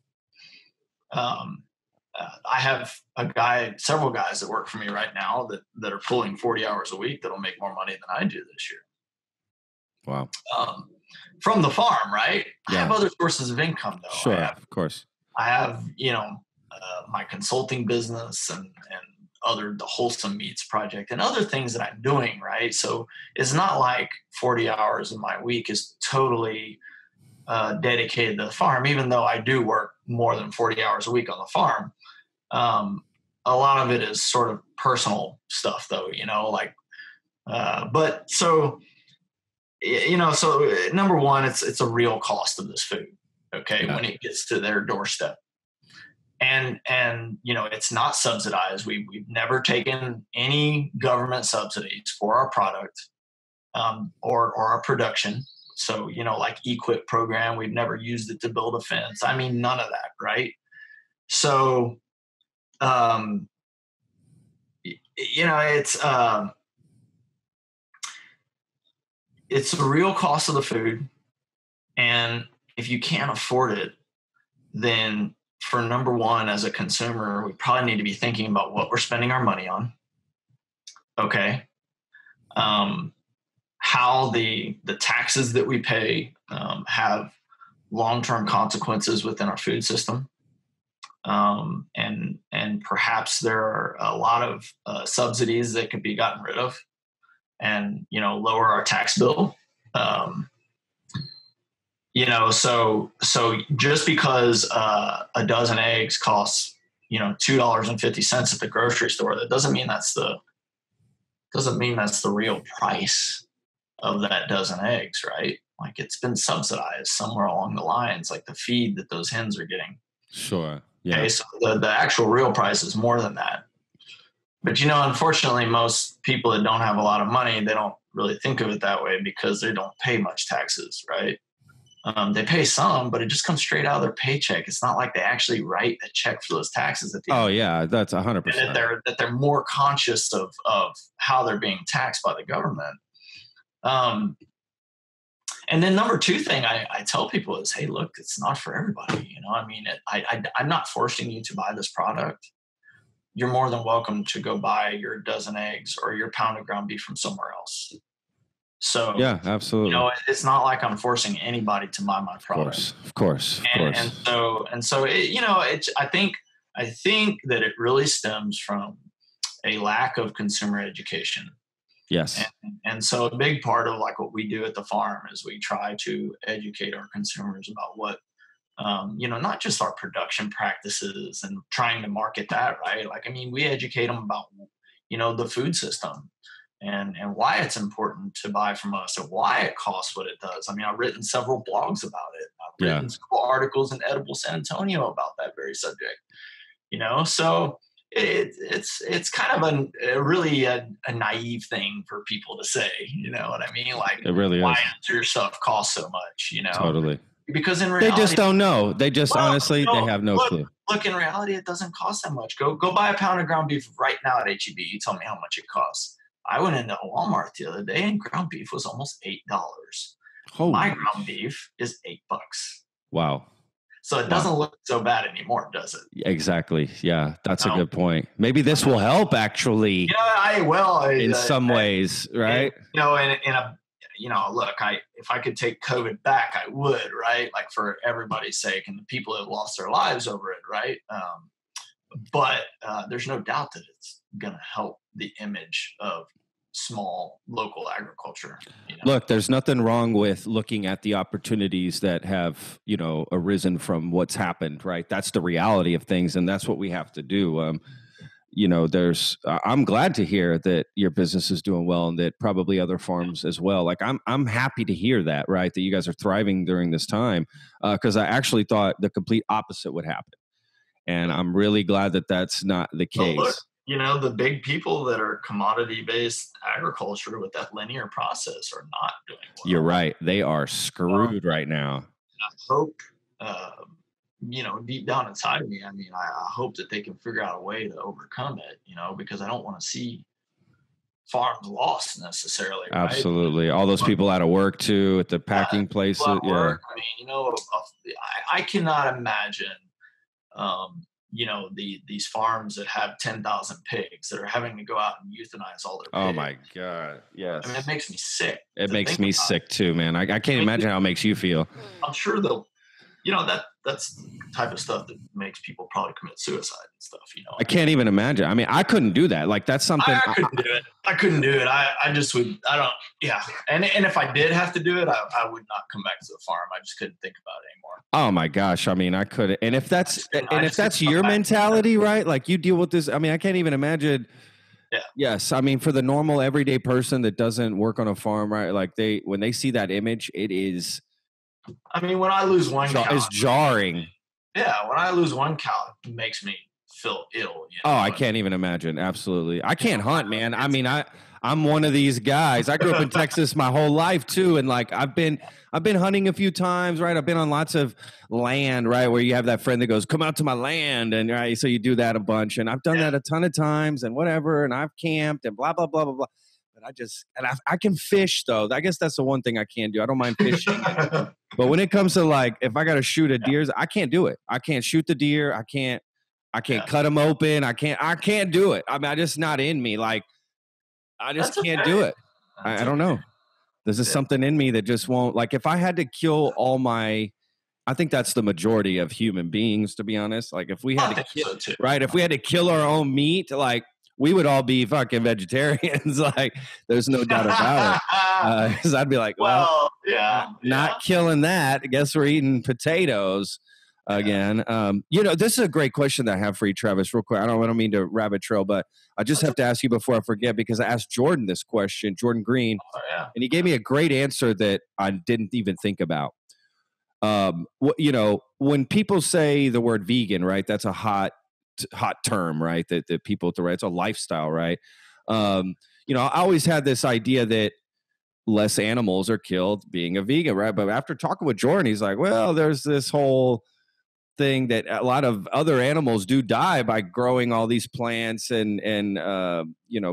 I have several guys that work for me right now that are pulling 40 hours a week that'll make more money than I do this year. Wow. From the farm, right? Yeah. I have other sources of income though. Sure, of course. I have, my consulting business and the Wholesome Meats Project and other things that I'm doing, right? So it's not like 40 hours of my week is totally dedicated to the farm, even though I do work more than 40 hours a week on the farm. A lot of it is sort of personal stuff though, so number one, it's a real cost of this food. Okay. Yeah. When it gets to their doorstep. And it's not subsidized. We've never taken any government subsidies for our product, or our production. So, like EQIP program, we've never used it to build a fence. I mean, none of that. Right. So, it's the real cost of the food. And if you can't afford it, then for number one, as a consumer, we probably need to be thinking about what we're spending our money on. Okay. How the taxes that we pay have long-term consequences within our food system. And perhaps there are a lot of subsidies that could be gotten rid of and, lower our tax bill. So just because a dozen eggs costs, $2.50 at the grocery store, that doesn't mean that's the real price of that dozen eggs, right? Like it's been subsidized somewhere along the lines, like the feed that those hens are getting. Sure. Yeah. Okay, so the actual real price is more than that. But, unfortunately, most people that don't have a lot of money, they don't really think of it that way because they don't pay much taxes, right? They pay some, but it just comes straight out of their paycheck. It's not like they actually write a check for those taxes at the end. Oh, yeah, that's 100%. That they're more conscious of how they're being taxed by the government. And then number two thing I tell people is, hey, look, it's not for everybody. I'm not forcing you to buy this product. You're more than welcome to go buy your dozen eggs or your pound of ground beef from somewhere else. So yeah, absolutely. It's not like I'm forcing anybody to buy my product. Of course. And so I think that it really stems from a lack of consumer education. Yes. And so a big part of like what we do at the farm is we try to educate our consumers about what, not just our production practices and trying to market that, right? We educate them about, the food system and why it's important to buy from us and why it costs what it does. I've written several blogs about it. I've written several articles in Edible San Antonio about that very subject, so it's kind of a really a naive thing for people to say, you know what I mean? Like, it really why is. does your stuff cost so much, Totally. Because in reality, they just don't know. They just honestly, they have no clue. Look, in reality, it doesn't cost that much. Go buy a pound of ground beef right now at HEB. You tell me how much it costs. I went into Walmart the other day and ground beef was almost $8. My ground beef is $8. Wow. So it doesn't look so bad anymore, does it? Exactly. Yeah, that's a good point. Maybe this will help actually. I will. In some ways, right? In look, if I could take COVID back, I would, right? Like for everybody's sake and the people that have lost their lives over it, right? But there's no doubt that it's going to help the image of small local agriculture. Look, there's nothing wrong with looking at the opportunities that have, arisen from what's happened, right? That's the reality of things, and that's what we have to do. I'm glad to hear that your business is doing well and that probably other farms as well. Like I'm happy to hear that, right? That you guys are thriving during this time, because I actually thought the complete opposite would happen. And I'm really glad that that's not the case. Look, the big people that are commodity-based agriculture with that linear process are not doing well. You're right. They are screwed right now. I hope, deep down inside of me, I hope that they can figure out a way to overcome it, because I don't want to see farms lost necessarily. Right? Absolutely. All those people out of work too at the packing places. Yeah. I cannot imagine, these farms that have 10,000 pigs that are having to go out and euthanize all their pigs. Oh my God. Yes. It makes me sick. It makes me sick too, man. I can't imagine how it makes you feel. I'm sure that's the type of stuff that makes people probably commit suicide and stuff, I can't even imagine. I couldn't do that. Like that's something I couldn't do it. I just would. I don't. Yeah. And if I did have to do it, I would not come back to the farm. I just couldn't think about it anymore. Oh my gosh. I could. And if that's your mentality, right? Like you deal with this. I can't even imagine. Yeah. Yes. For the normal everyday person that doesn't work on a farm, right? Like when they see that image, it is. When I lose one cow, it's jarring. Yeah, when I lose one cow, it makes me feel ill. Oh, I can't even imagine. Absolutely, I can't hunt, man. I'm one of these guys. I grew up in Texas my whole life too, and like I've been hunting a few times, right? I've been on lots of land, right, where you have that friend that goes, "Come out to my land," and right, so you do that a bunch, and I've done that a ton of times, and whatever, and I've camped and blah blah blah blah blah. But I can fish though. I guess that's the one thing I can do. I don't mind fishing. But when it comes to like, if I got to shoot a deer, I can't do it. I can't shoot the deer. I can't cut them open. I can't do it. I just not in me. Like, I just can't do it. I don't know. There's just something in me that just won't. Like, if I had to kill I think that's the majority of human beings, to be honest. Like, if we had to kill, right? If we had to kill our own meat, like, we would all be fucking vegetarians. Like, there's no doubt about it. Because I'd be like, not killing that. I guess we're eating potatoes again. This is a great question that I have for you, Travis, real quick. I don't mean to rabbit trail, but I just have to ask you before I forget, because I asked Jordan this question, Jordan Green, and he gave me a great answer that I didn't even think about. When people say the word vegan, right, that's a hot term, right? That people throw. It's a lifestyle, right? I always had this idea that less animals are killed being a vegan, right? But after talking with Jordan, he's like, well, there's this whole thing that a lot of other animals do die by growing all these plants and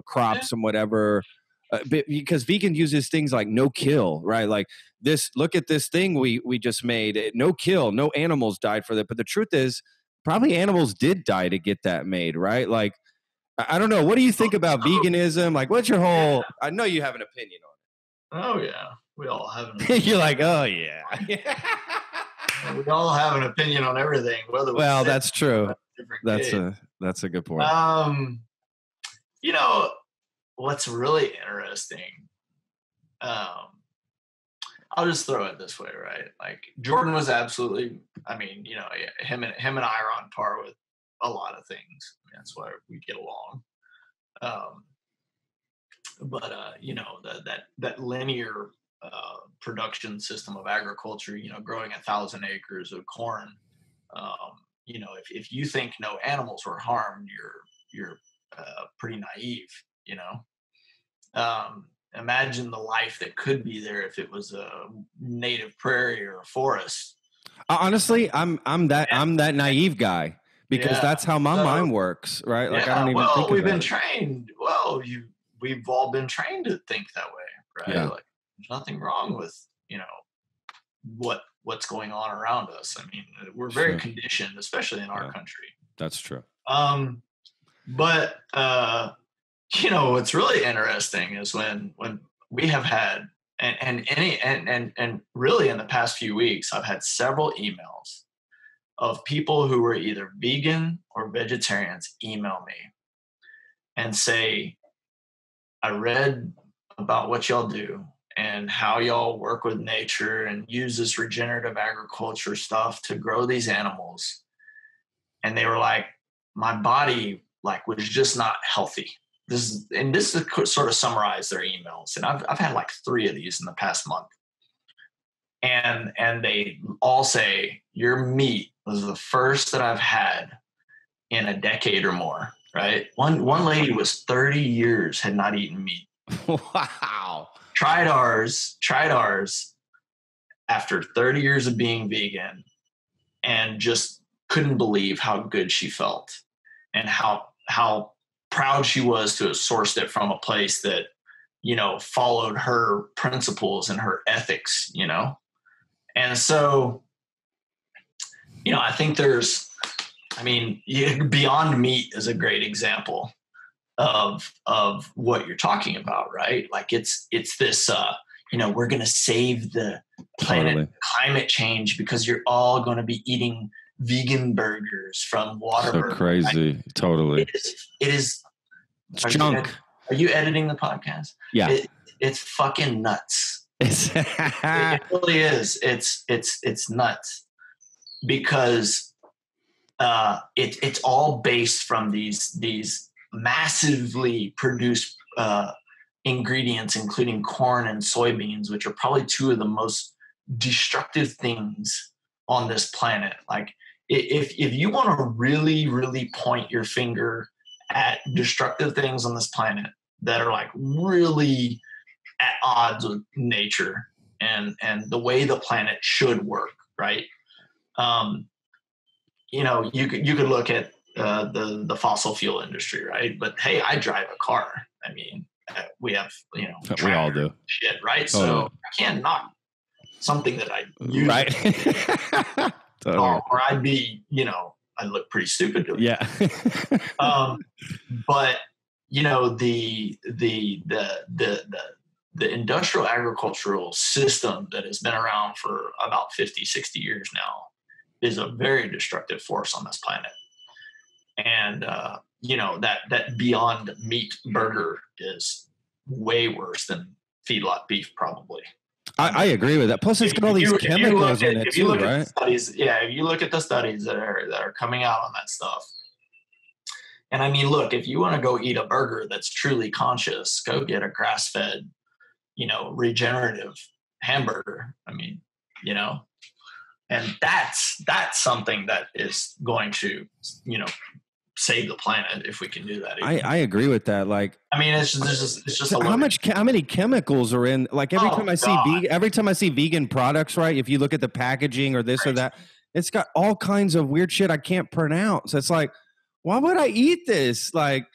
crops and whatever. Because vegan uses things like no kill, right? Like this, look at this thing we just made. No kill, no animals died for that. But the truth is, probably animals did die to get that made, right? Like, I don't know. What do you think about veganism? Like, what's your whole? I know you have an opinion on it. Oh yeah, we all have an opinion. You're like, oh yeah. We all have an opinion on everything. That's true. That's a good point. What's really interesting. I'll just throw it this way, right? Like Jordan was absolutely, him and I are on par with a lot of things. That's why we get along. That linear production system of agriculture, growing 1,000 acres of corn, if you think no animals were harmed, you're pretty naive, Imagine the life that could be there if it was a native prairie or a forest. Honestly, I'm that naive guy, because that's how my mind works, right? Like I don't even think we've been trained. Well, we've all been trained to think that way, right? Yeah. Like there's nothing wrong with what's going on around us. We're very conditioned, especially in our country. That's true. But what's really interesting is when we have had And really in the past few weeks, I've had several emails of people who were either vegan or vegetarians email me and say, I read about what y'all do and how y'all work with nature and use this regenerative agriculture stuff to grow these animals. And they were like, my body like was just not healthy. This is to sort of summarize their emails. And I've had like 3 of these in the past month. And they all say, your meat was the first that I've had in a decade or more, right? One lady was 30 years, had not eaten meat. Wow. Tried ours after 30 years of being vegan and just couldn't believe how good she felt and how proud she was to have sourced it from a place that, followed her principles and her ethics, And so, I think Beyond Meat is a great example of what you're talking about, right? Like it's this, we're going to save the planet, Totally. Climate change, because you're all going to be eating vegan burgers from Whataburger. So crazy. Right? Totally. It is. It's junk. Are you editing the podcast? Yeah. It's fucking nuts. It really is. It's nuts because it's all based from these massively produced ingredients, including corn and soybeans, which are probably 2 of the most destructive things on this planet. Like if you want to really, really point your finger at destructive things on this planet that are like really at odds with nature and the way the planet should work, right? You could look at the fossil fuel industry, right? But hey, I drive a car. I mean, we have, we all do shit, right? Totally. So I can't knock something that I use, right? Totally. Or I'd be, I'd look pretty stupid to it. Yeah. But the industrial agricultural system that has been around for about 50, 60 years now is a very destructive force on this planet. And, that Beyond Meat burger is way worse than feedlot beef, probably. I agree with that. Plus, it's got all these chemicals in it too, right? If you look at the studies that are coming out on that stuff, and I mean, look, if you want to go eat a burger that's truly conscious, go get a grass-fed, regenerative hamburger. I mean, and that's something that is going to, save the planet if we can do that. I agree with that. Like, I mean, it's just how many chemicals are in? Like every time I see vegan products, right? If you look at the packaging or this or that, it's got all kinds of weird shit I can't pronounce. It's like, why would I eat this? Like,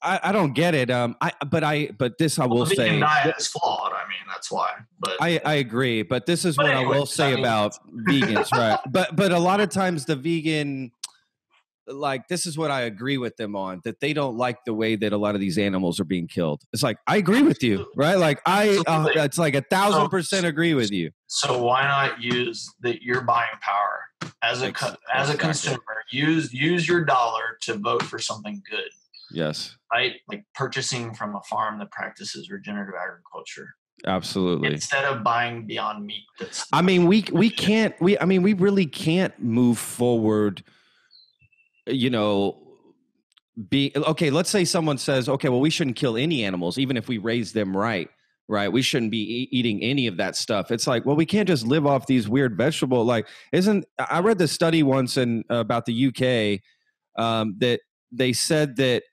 I don't get it. But this I will say, the vegan diet is flawed. I mean, that's why. But I agree. But this is what I will say about vegans, right? But a lot of times the vegan, like, this is what I agree with them on, that they don't like the way that a lot of these animals are being killed. It's like, I agree with you, right? Like it's like 1,000% agree with you. So why not use your buying power as a consumer? Use your dollar to vote for something good. Yes. Right? Like purchasing from a farm that practices regenerative agriculture. Absolutely. Instead of buying Beyond Meat. We really can't move forward. Let's say someone says, okay, well, we shouldn't kill any animals, even if we raise them right? We shouldn't be eating any of that stuff. It's like, well, we can't just live off these weird vegetable. Like, I read the study once about the UK that they said that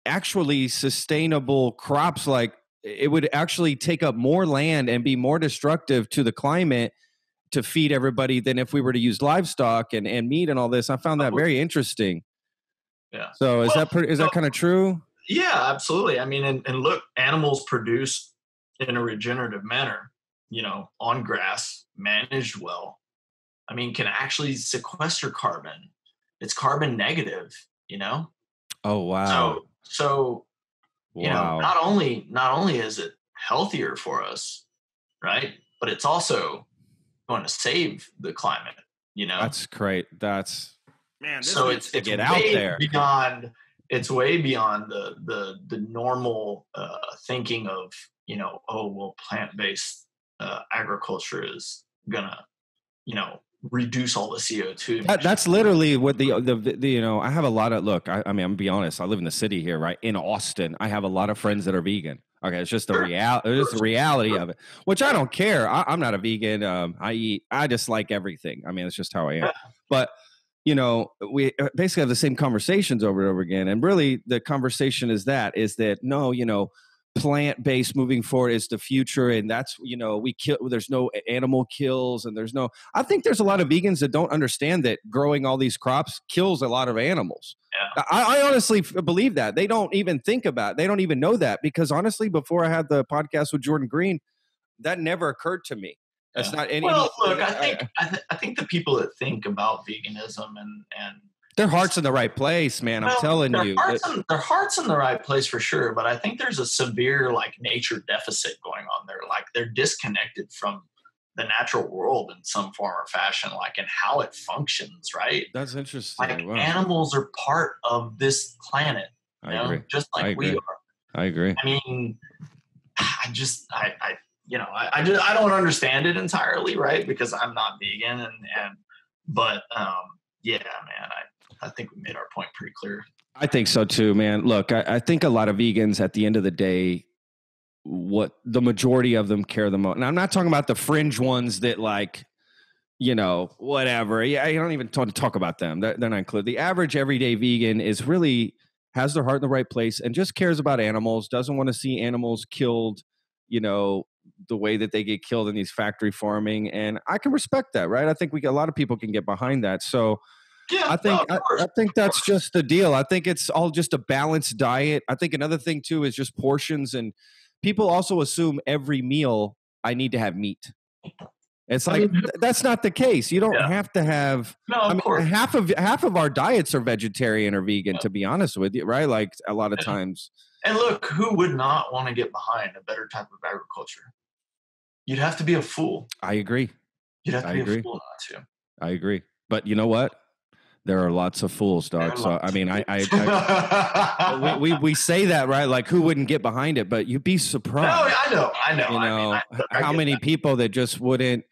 actually sustainable crops, like, it would actually take up more land and be more destructive to the climate to feed everybody than if we were to use livestock and meat and all this. I found that very interesting. Yeah. So is that kind of true? Yeah, absolutely. I mean, and look, animals produced in a regenerative manner, on grass, managed well, I mean, can actually sequester carbon. It's carbon negative, Oh, wow. So, wow. not only is it healthier for us, right? But it's also going to save the climate, That's great. Man, this so needs to it's get out way there. beyond, it's way beyond the normal thinking of, oh, well, plant-based agriculture is gonna, reduce all the CO2 emissions. That's literally what the I have a lot of, look, I mean, I'm gonna be honest, I live in the city here, right? In Austin. I have a lot of friends that are vegan. Okay, it's just the reality of it, which I don't care. I'm not a vegan. I just like everything. I mean, it's just how I am. But we basically have the same conversations over and over again. And really the conversation is that no, plant-based moving forward is the future. And that's, we kill, there's no animal kills, and I think there's a lot of vegans that don't understand that growing all these crops kills a lot of animals. Yeah. I honestly believe that. They don't even think about it. They don't even know that, because honestly, before I had the podcast with Jordan Green, that never occurred to me. That's not any. Well, look, I think the people that think about veganism and their heart's in the right place, man. I'm telling you, their heart's in the right place for sure. But I think there's a severe nature deficit going on there. Like, they're disconnected from the natural world in some form or fashion, and how it functions. Right? That's interesting. Wow. Animals are part of this planet. I agree. Just like we are. I agree. I mean, I don't understand it entirely, right? Because I'm not vegan, but yeah, man, I think we made our point pretty clear. I think so too, man. Look, I think a lot of vegans at the end of the day, what the majority of them care the most. And I'm not talking about the fringe ones that whatever. Yeah, you don't even talk about them. They're not included. The average everyday vegan has their heart in the right place and just cares about animals, doesn't want to see animals killed, the way that they get killed in these factory farming. And I can respect that, right? I think a lot of people can get behind that. So yeah, I think that's just the deal. I think it's all just a balanced diet. I think another thing too is just portions, and people also assume every meal I need to have meat. It's that's not the case. You don't have to have. No, of course. Half of our diets are vegetarian or vegan, to be honest with you, right? Like a lot of times. And look, who would not want to get behind a better type of agriculture? You'd have to be a fool. I agree. You'd have to be a fool not to. I agree. But you know what? There are lots of fools, dog. So I mean, we say that, right? Like, who wouldn't get behind it? But you'd be surprised. No, I know. How many people that just wouldn't.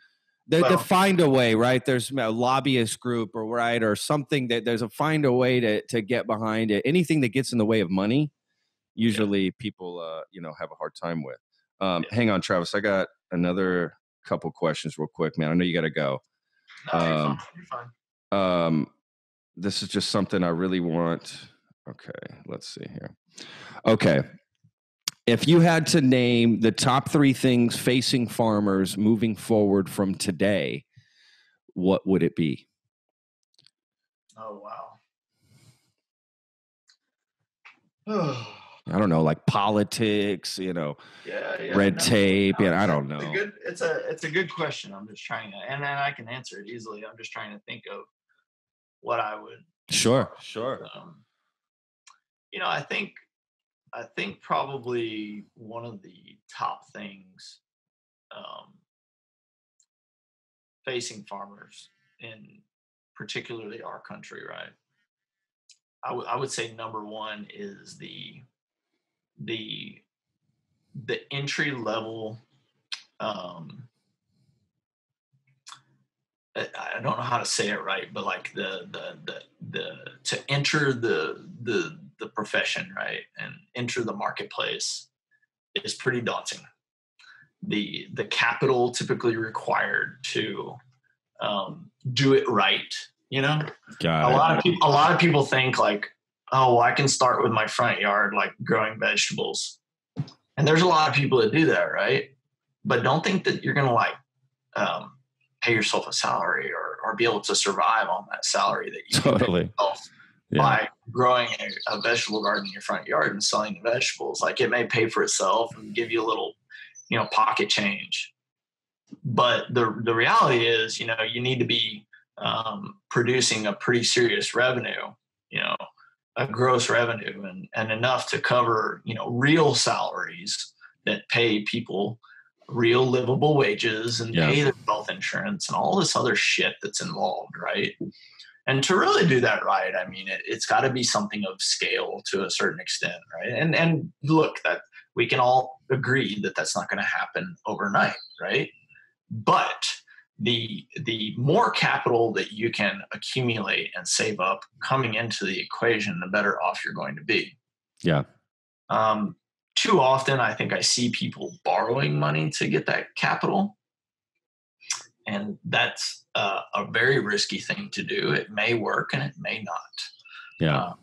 They find a way, right? There's a lobbyist group or something that there's find a way to get behind it. Anything that gets in the way of money, usually people, have a hard time with. Hang on, Travis. I got another couple questions real quick, man. I know you got to go. No, you're fine. This is just something I really want. Okay, let's see here. Okay. If you had to name the top 3 things facing farmers moving forward from today, what would it be? Oh, wow. I don't know, like politics, red tape. No, I don't know. It's a good question. I'm just trying to, and I can answer it easily. I'm just trying to think of what I would. Sure. I think probably one of the top things facing farmers in particularly our country, right? I would say number one is the entry level. I don't know how to say it right, but like the to enter the profession, right, and enter the marketplace is pretty daunting. The capital typically required to do it right, a lot of people think like, oh, well, I can start with my front yard, like growing vegetables, and there's a lot of people that do that, right? But don't think that you're gonna pay yourself a salary or be able to survive on that salary that you totally by growing a vegetable garden in your front yard and selling the vegetables. Like, it may pay for itself and give you a little, pocket change. But the reality is, you need to be producing a pretty serious revenue, a gross revenue and enough to cover, real salaries that pay people real livable wages and pay their health insurance and all this other shit that's involved, right? And to really do that right, I mean, it's got to be something of scale to a certain extent, right? And look, that we can all agree that that's not going to happen overnight, right? But the more capital that you can accumulate and save up coming into the equation, the better off you're going to be. Yeah. Too often, I think I see people borrowing money to get that capital. And that's a very risky thing to do. It may work and it may not. Yeah.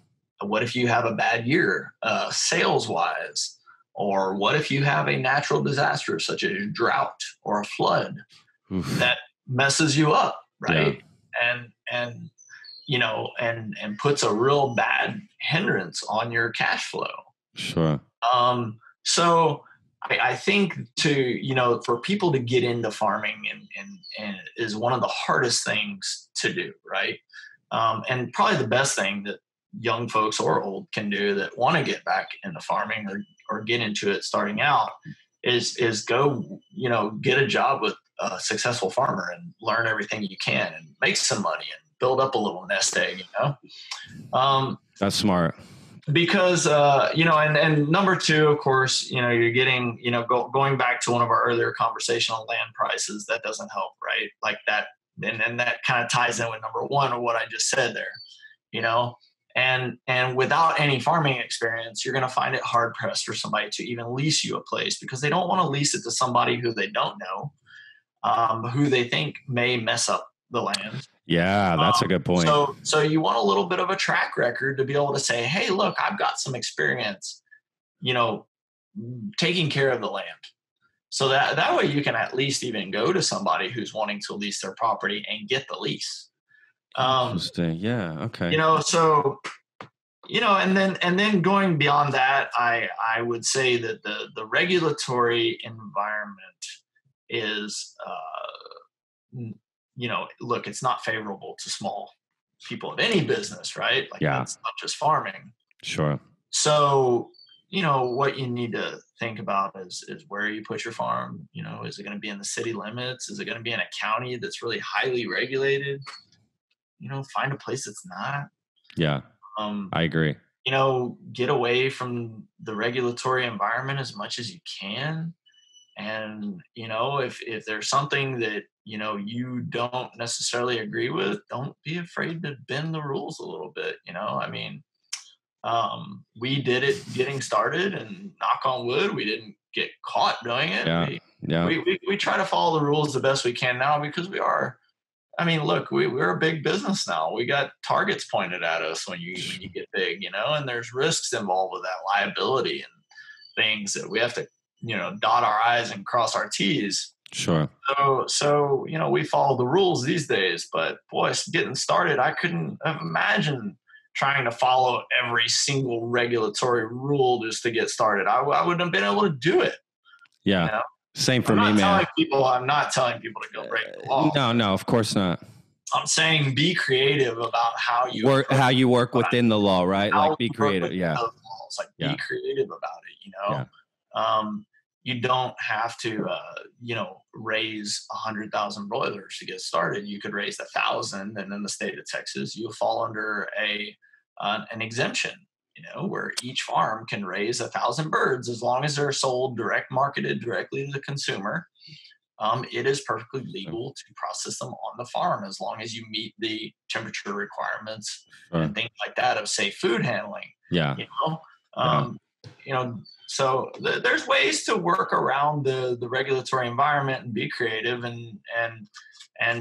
What if you have a bad year sales-wise? Or what if you have a natural disaster such as a drought or a flood that messes you up, right? Yeah. And you know, and puts a real bad hindrance on your cash flow. Sure. So I think for people to get into farming and is one of the hardest things to do, right? And probably the best thing that young folks or old can do that want to get back into farming or get into it starting out is go, get a job with a successful farmer and learn everything you can and make some money and build up a little nest egg, That's smart. Because, and number two, of course, you're getting, going back to one of our earlier conversation on land prices, that doesn't help, right? Like that. And that kind of ties in with number one of what I just said there, and without any farming experience, you're going to find it hard pressed for somebody to even lease you a place because they don't want to lease it to somebody who they don't know, who they think may mess up the land. Yeah, that's a good point. So you want a little bit of a track record to be able to say, hey, look, I've got some experience, taking care of the land. So that way you can at least even go to somebody who's wanting to lease their property and get the lease. Interesting. Yeah. Okay. And then going beyond that, I would say that the regulatory environment is, look, it's not favorable to small people of any business, right? Like that's not just farming. Sure. So, what you need to think about is where you put your farm. Is it going to be in the city limits? Is it going to be in a county that's really highly regulated? Find a place that's not. Yeah. I agree. Get away from the regulatory environment as much as you can. And, if there's something that, you don't necessarily agree with, don't be afraid to bend the rules a little bit. We did it getting started and knock on wood, we didn't get caught doing it. We try to follow the rules the best we can now because we're a big business now. We got targets pointed at us when you get big, and there's risks involved with that liability and things that we have to, dot our I's and cross our T's. Sure. So, we follow the rules these days, but boy, getting started, I couldn't imagine trying to follow every single regulatory rule just to get started. I wouldn't have been able to do it. Yeah. Same for me, man. I'm not telling people to go break the law. No, of course not. I'm saying be creative about how you work within the law, right? Like be creative. Yeah. Be creative about it, you don't have to, raise 100,000 broilers to get started. You could raise 1,000, and in the state of Texas, you'll fall under an exemption, where each farm can raise 1,000 birds as long as they're sold marketed directly to the consumer. It is perfectly legal to process them on the farm as long as you meet the temperature requirements and things like that of safe food handling. Yeah. So there's ways to work around the regulatory environment and be creative and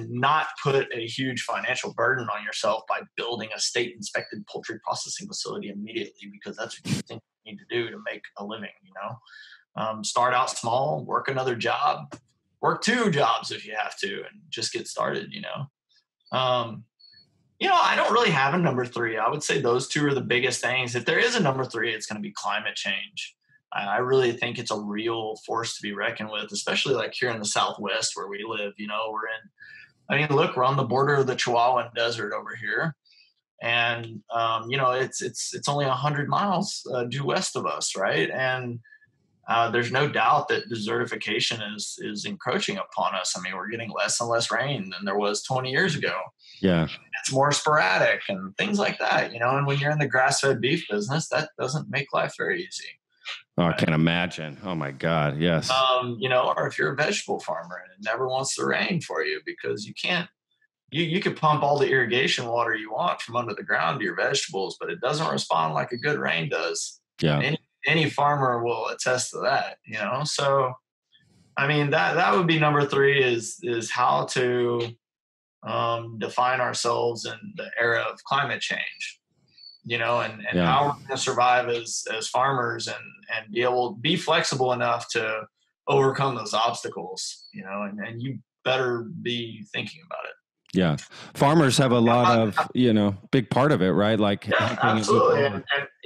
not put a huge financial burden on yourself by building a state inspected poultry processing facility immediately, because that's what you think you need to do to make a living. Start out small, work another job, work 2 jobs if you have to, and just get started. I don't really have a number 3. I would say those 2 are the biggest things. If there is a number 3, it's going to be climate change. I really think it's a real force to be reckoned with, especially like here in the Southwest where we live. We're on the border of the Chihuahuan Desert over here. And, it's only 100 miles due west of us, right? And there's no doubt that desertification is encroaching upon us. I mean, we're getting less and less rain than there was 20 years ago. Yeah. It's more sporadic and things like that, and when you're in the grass-fed beef business, that doesn't make life very easy. Oh, I can imagine. Oh my God. Yes. Or if you're a vegetable farmer and it never wants to rain for you because you can't, you could pump all the irrigation water you want from under the ground to your vegetables, but it doesn't respond like a good rain does. Yeah. Any farmer will attest to that, So, I mean, that would be number 3 is how to define ourselves in the era of climate change. And how we're going to survive as farmers and be able to be flexible enough to overcome those obstacles, and you better be thinking about it. Yeah. Farmers have a lot of, big part of it, right? Like, absolutely. And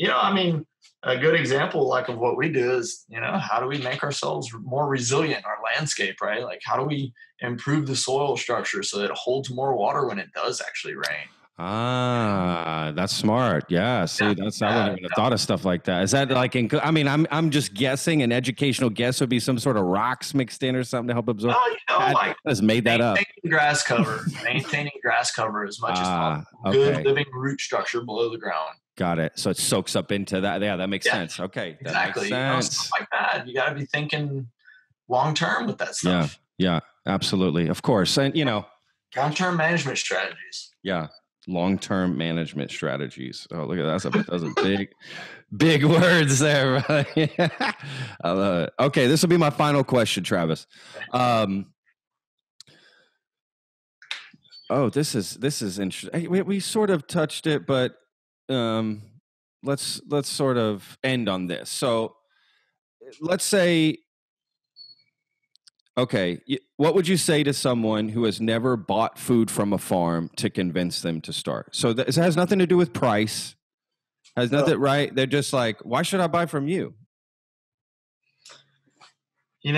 I mean, a good example of what we do is, how do we make ourselves more resilient in our landscape, right? Like, how do we improve the soil structure so that it holds more water when it does actually rain? That's smart. Yeah. See, I wouldn't even have thought of stuff like that. Is that like, I'm just guessing, an educational guess would be some sort of rocks mixed in or something to help absorb. I just made that up. Maintaining grass cover as much as possible. Good living root structure below the ground. Got it. So it soaks up into that. Yeah, that makes sense. Okay. Exactly. That makes sense. Stuff like that. You got to be thinking long-term with that stuff. Yeah, absolutely. Of course. And, long-term management strategies. Yeah. Long-term management strategies. Oh, look at that. Those are big words there. Right? I love it. Okay. This will be my final question, Travis. This is interesting. We sort of touched it, but let's sort of end on this. So let's say, okay, what would you say to someone who has never bought food from a farm to convince them to start? So this has nothing to do with price. Has nothing, right? They're just like, why should I buy from you? If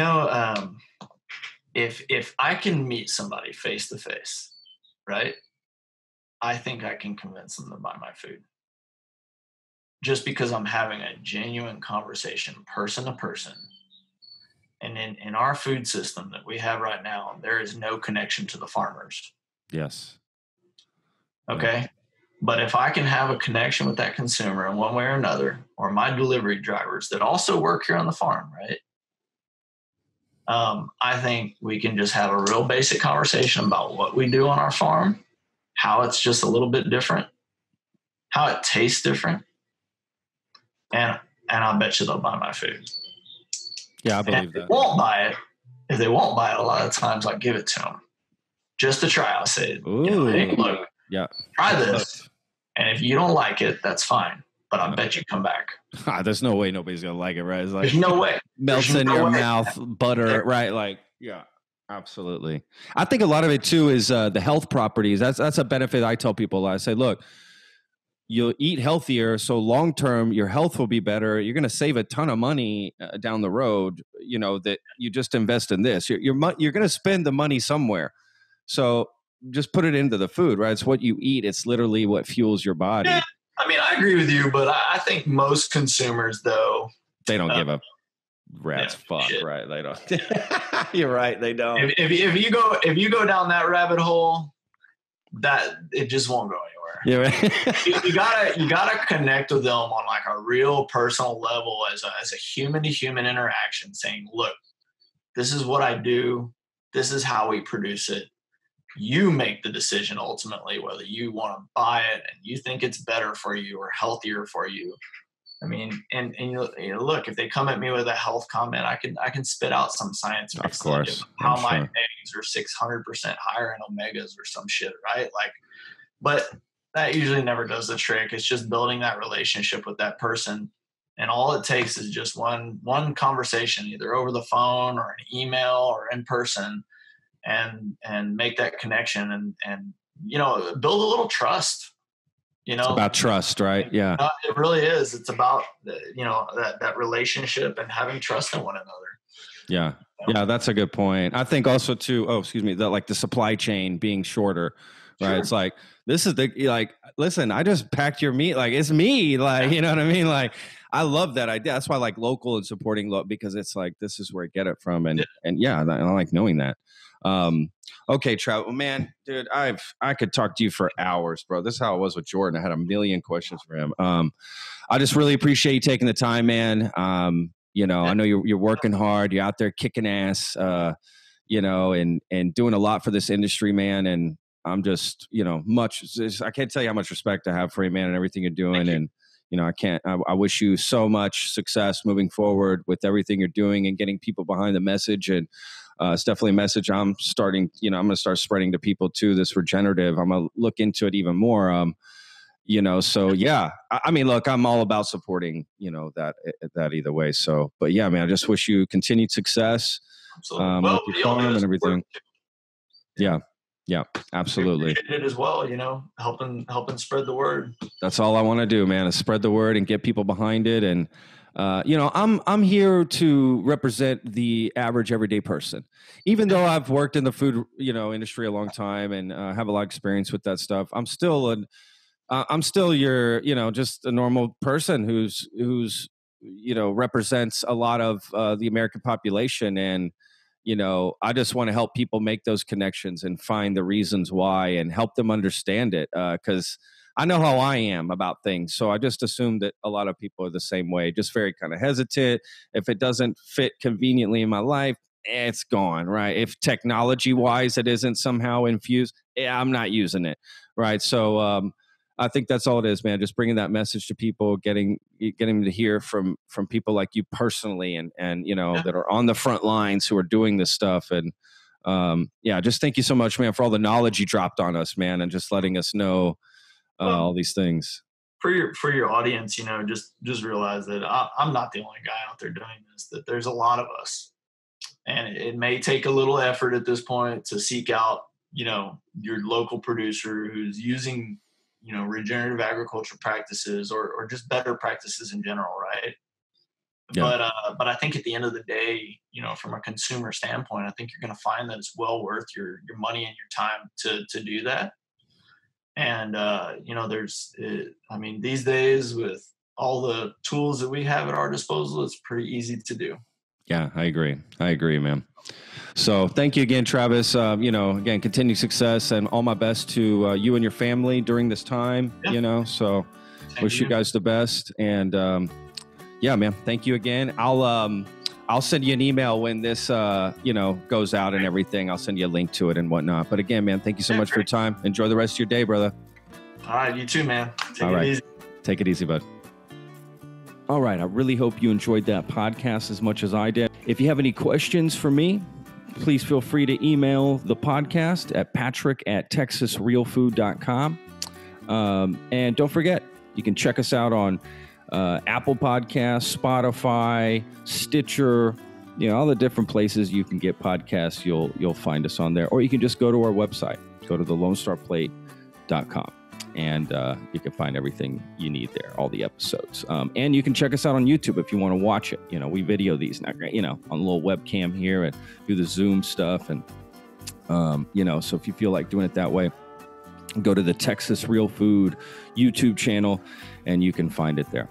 I can meet somebody face to face, right, I think I can convince them to buy my food. Just because I'm having a genuine conversation, person to person. And in our food system that we have right now, there is no connection to the farmers. Yes. Okay. But if I can have a connection with that consumer in one way or another, or my delivery drivers that also work here on the farm, right? I think we can just have a real basic conversation about what we do on our farm, how it's just a little bit different, how it tastes different. And I'll bet you they'll buy my food. Yeah, I believe that. If they won't buy it, a lot of times I'll give it to them just to try. I'll say, hey, look, try this. And if you don't like it, that's fine. But I bet you come back. There's no way nobody's going to like it, right? It's like, there's no way. Melts in your mouth, butter, right? Like, yeah, absolutely. I think a lot of it too is the health properties. That's a benefit I tell people a lot. I say, look, you'll eat healthier, so long term your health will be better. You're going to save a ton of money down the road. That you just invest in this. You're going to spend the money somewhere, so just put it into the food, right? It's what you eat. It's literally what fuels your body. Yeah, I mean, I agree with you, but I think most consumers, though, they don't give a rat's fuck, shit. Right? They don't. You're right. They don't. If you go down that rabbit hole, that it just won't go anywhere. Yeah, right. you gotta connect with them on like a real personal level as a human to human interaction, saying, look, this is what I do. This is how we produce it. You make the decision ultimately whether you want to buy it and you think it's better for you or healthier for you. I mean, and look, if they come at me with a health comment, I can spit out some science. Of course. How my eggs are 600% higher in omegas or some shit, right? Like, but that usually never does the trick. It's just building that relationship with that person. And all it takes is just one conversation, either over the phone or an email or in person, and make that connection and build a little trust. It's about trust, right? Yeah. It really is. It's about, that relationship and having trust in one another. Yeah. Yeah. That's a good point. I think also too, that like the supply chain being shorter, right? Sure. It's like, this is listen, I just packed your meat. Like, it's me. Like, you know what I mean? Like, I love that idea. That's why I like local and supporting because it's like, this is where I get it from. And I like knowing that. Okay, Travis, man, dude, I could talk to you for hours, bro. This is how it was with Jordan. I had a million questions for him. I just really appreciate you taking the time, man. I know you're working hard. You're out there kicking ass, and doing a lot for this industry, man. And I'm just, I can't tell you how much respect I have for you, man, and everything you're doing. And, I wish you so much success moving forward with everything you're doing and getting people behind the message. And it's definitely a message I'm starting, I'm going to start spreading to people too, this regenerative. I'm going to look into it even more. So yeah, I mean, look, I'm all about supporting, that either way. So, but yeah, man, I just wish you continued success with your farm and everything. Yeah, absolutely. It as well, helping spread the word. That's all I want to do, man, is spread the word and get people behind it. And, I'm here to represent the average everyday person, even though I've worked in the food, industry a long time and have a lot of experience with that stuff. I'm still your, just a normal person who's, represents a lot of the American population. And, I just want to help people make those connections and find the reasons why and help them understand it. Cause I know how I am about things. So I just assume that a lot of people are the same way, just very kind of hesitant. If it doesn't fit conveniently in my life, it's gone, right? If technology wise, it isn't somehow infused, I'm not using it. Right. So, I think that's all it is, man. Just bringing that message to people, getting to hear from people like you personally, and that are on the front lines who are doing this stuff. And just thank you so much, man, for all the knowledge you dropped on us, man, and just letting us know all these things. For your audience, just realize that I'm not the only guy out there doing this. That there's a lot of us, and it may take a little effort at this point to seek out, your local producer who's using regenerative agriculture practices or just better practices in general, right? Yeah. But I think at the end of the day, from a consumer standpoint, I think you're going to find that it's well worth your money and your time to do that. And these days with all the tools that we have at our disposal, it's pretty easy to do. Yeah, I agree, man. So thank you again, Travis. Again, continued success and all my best to you and your family during this time, so wish you guys the best. And man, thank you again. I'll send you an email when this, goes out and everything. I'll send you a link to it and whatnot. But again, man, thank you so much for your time. Enjoy the rest of your day, brother. All right. You too, man. Take it easy, bud. All right. I really hope you enjoyed that podcast as much as I did. If you have any questions for me, please feel free to email the podcast at patrick@texasrealfood.com. And don't forget, you can check us out on Apple Podcasts, Spotify, Stitcher, all the different places you can get podcasts. You'll find us on there. Or you can just go to our website, go to thelonestarplate.com. And you can find everything you need there, all the episodes. And you can check us out on YouTube if you want to watch it. We video these now, on a little webcam here and do the Zoom stuff. And, so if you feel like doing it that way, go to the Texas Real Food YouTube channel and you can find it there.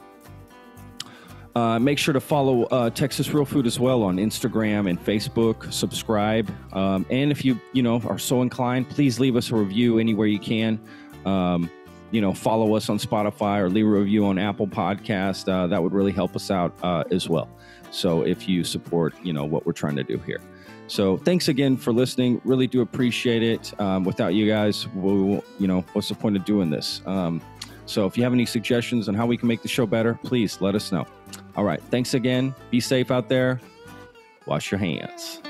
Make sure to follow Texas Real Food as well on Instagram and Facebook. Subscribe. And if you, are so inclined, please leave us a review anywhere you can. Follow us on Spotify or leave a review on Apple Podcast. That would really help us out as well. So if you support, what we're trying to do here. So thanks again for listening. Really do appreciate it. Without you guys, what's the point of doing this? So if you have any suggestions on how we can make the show better, please let us know. All right. Thanks again. Be safe out there. Wash your hands.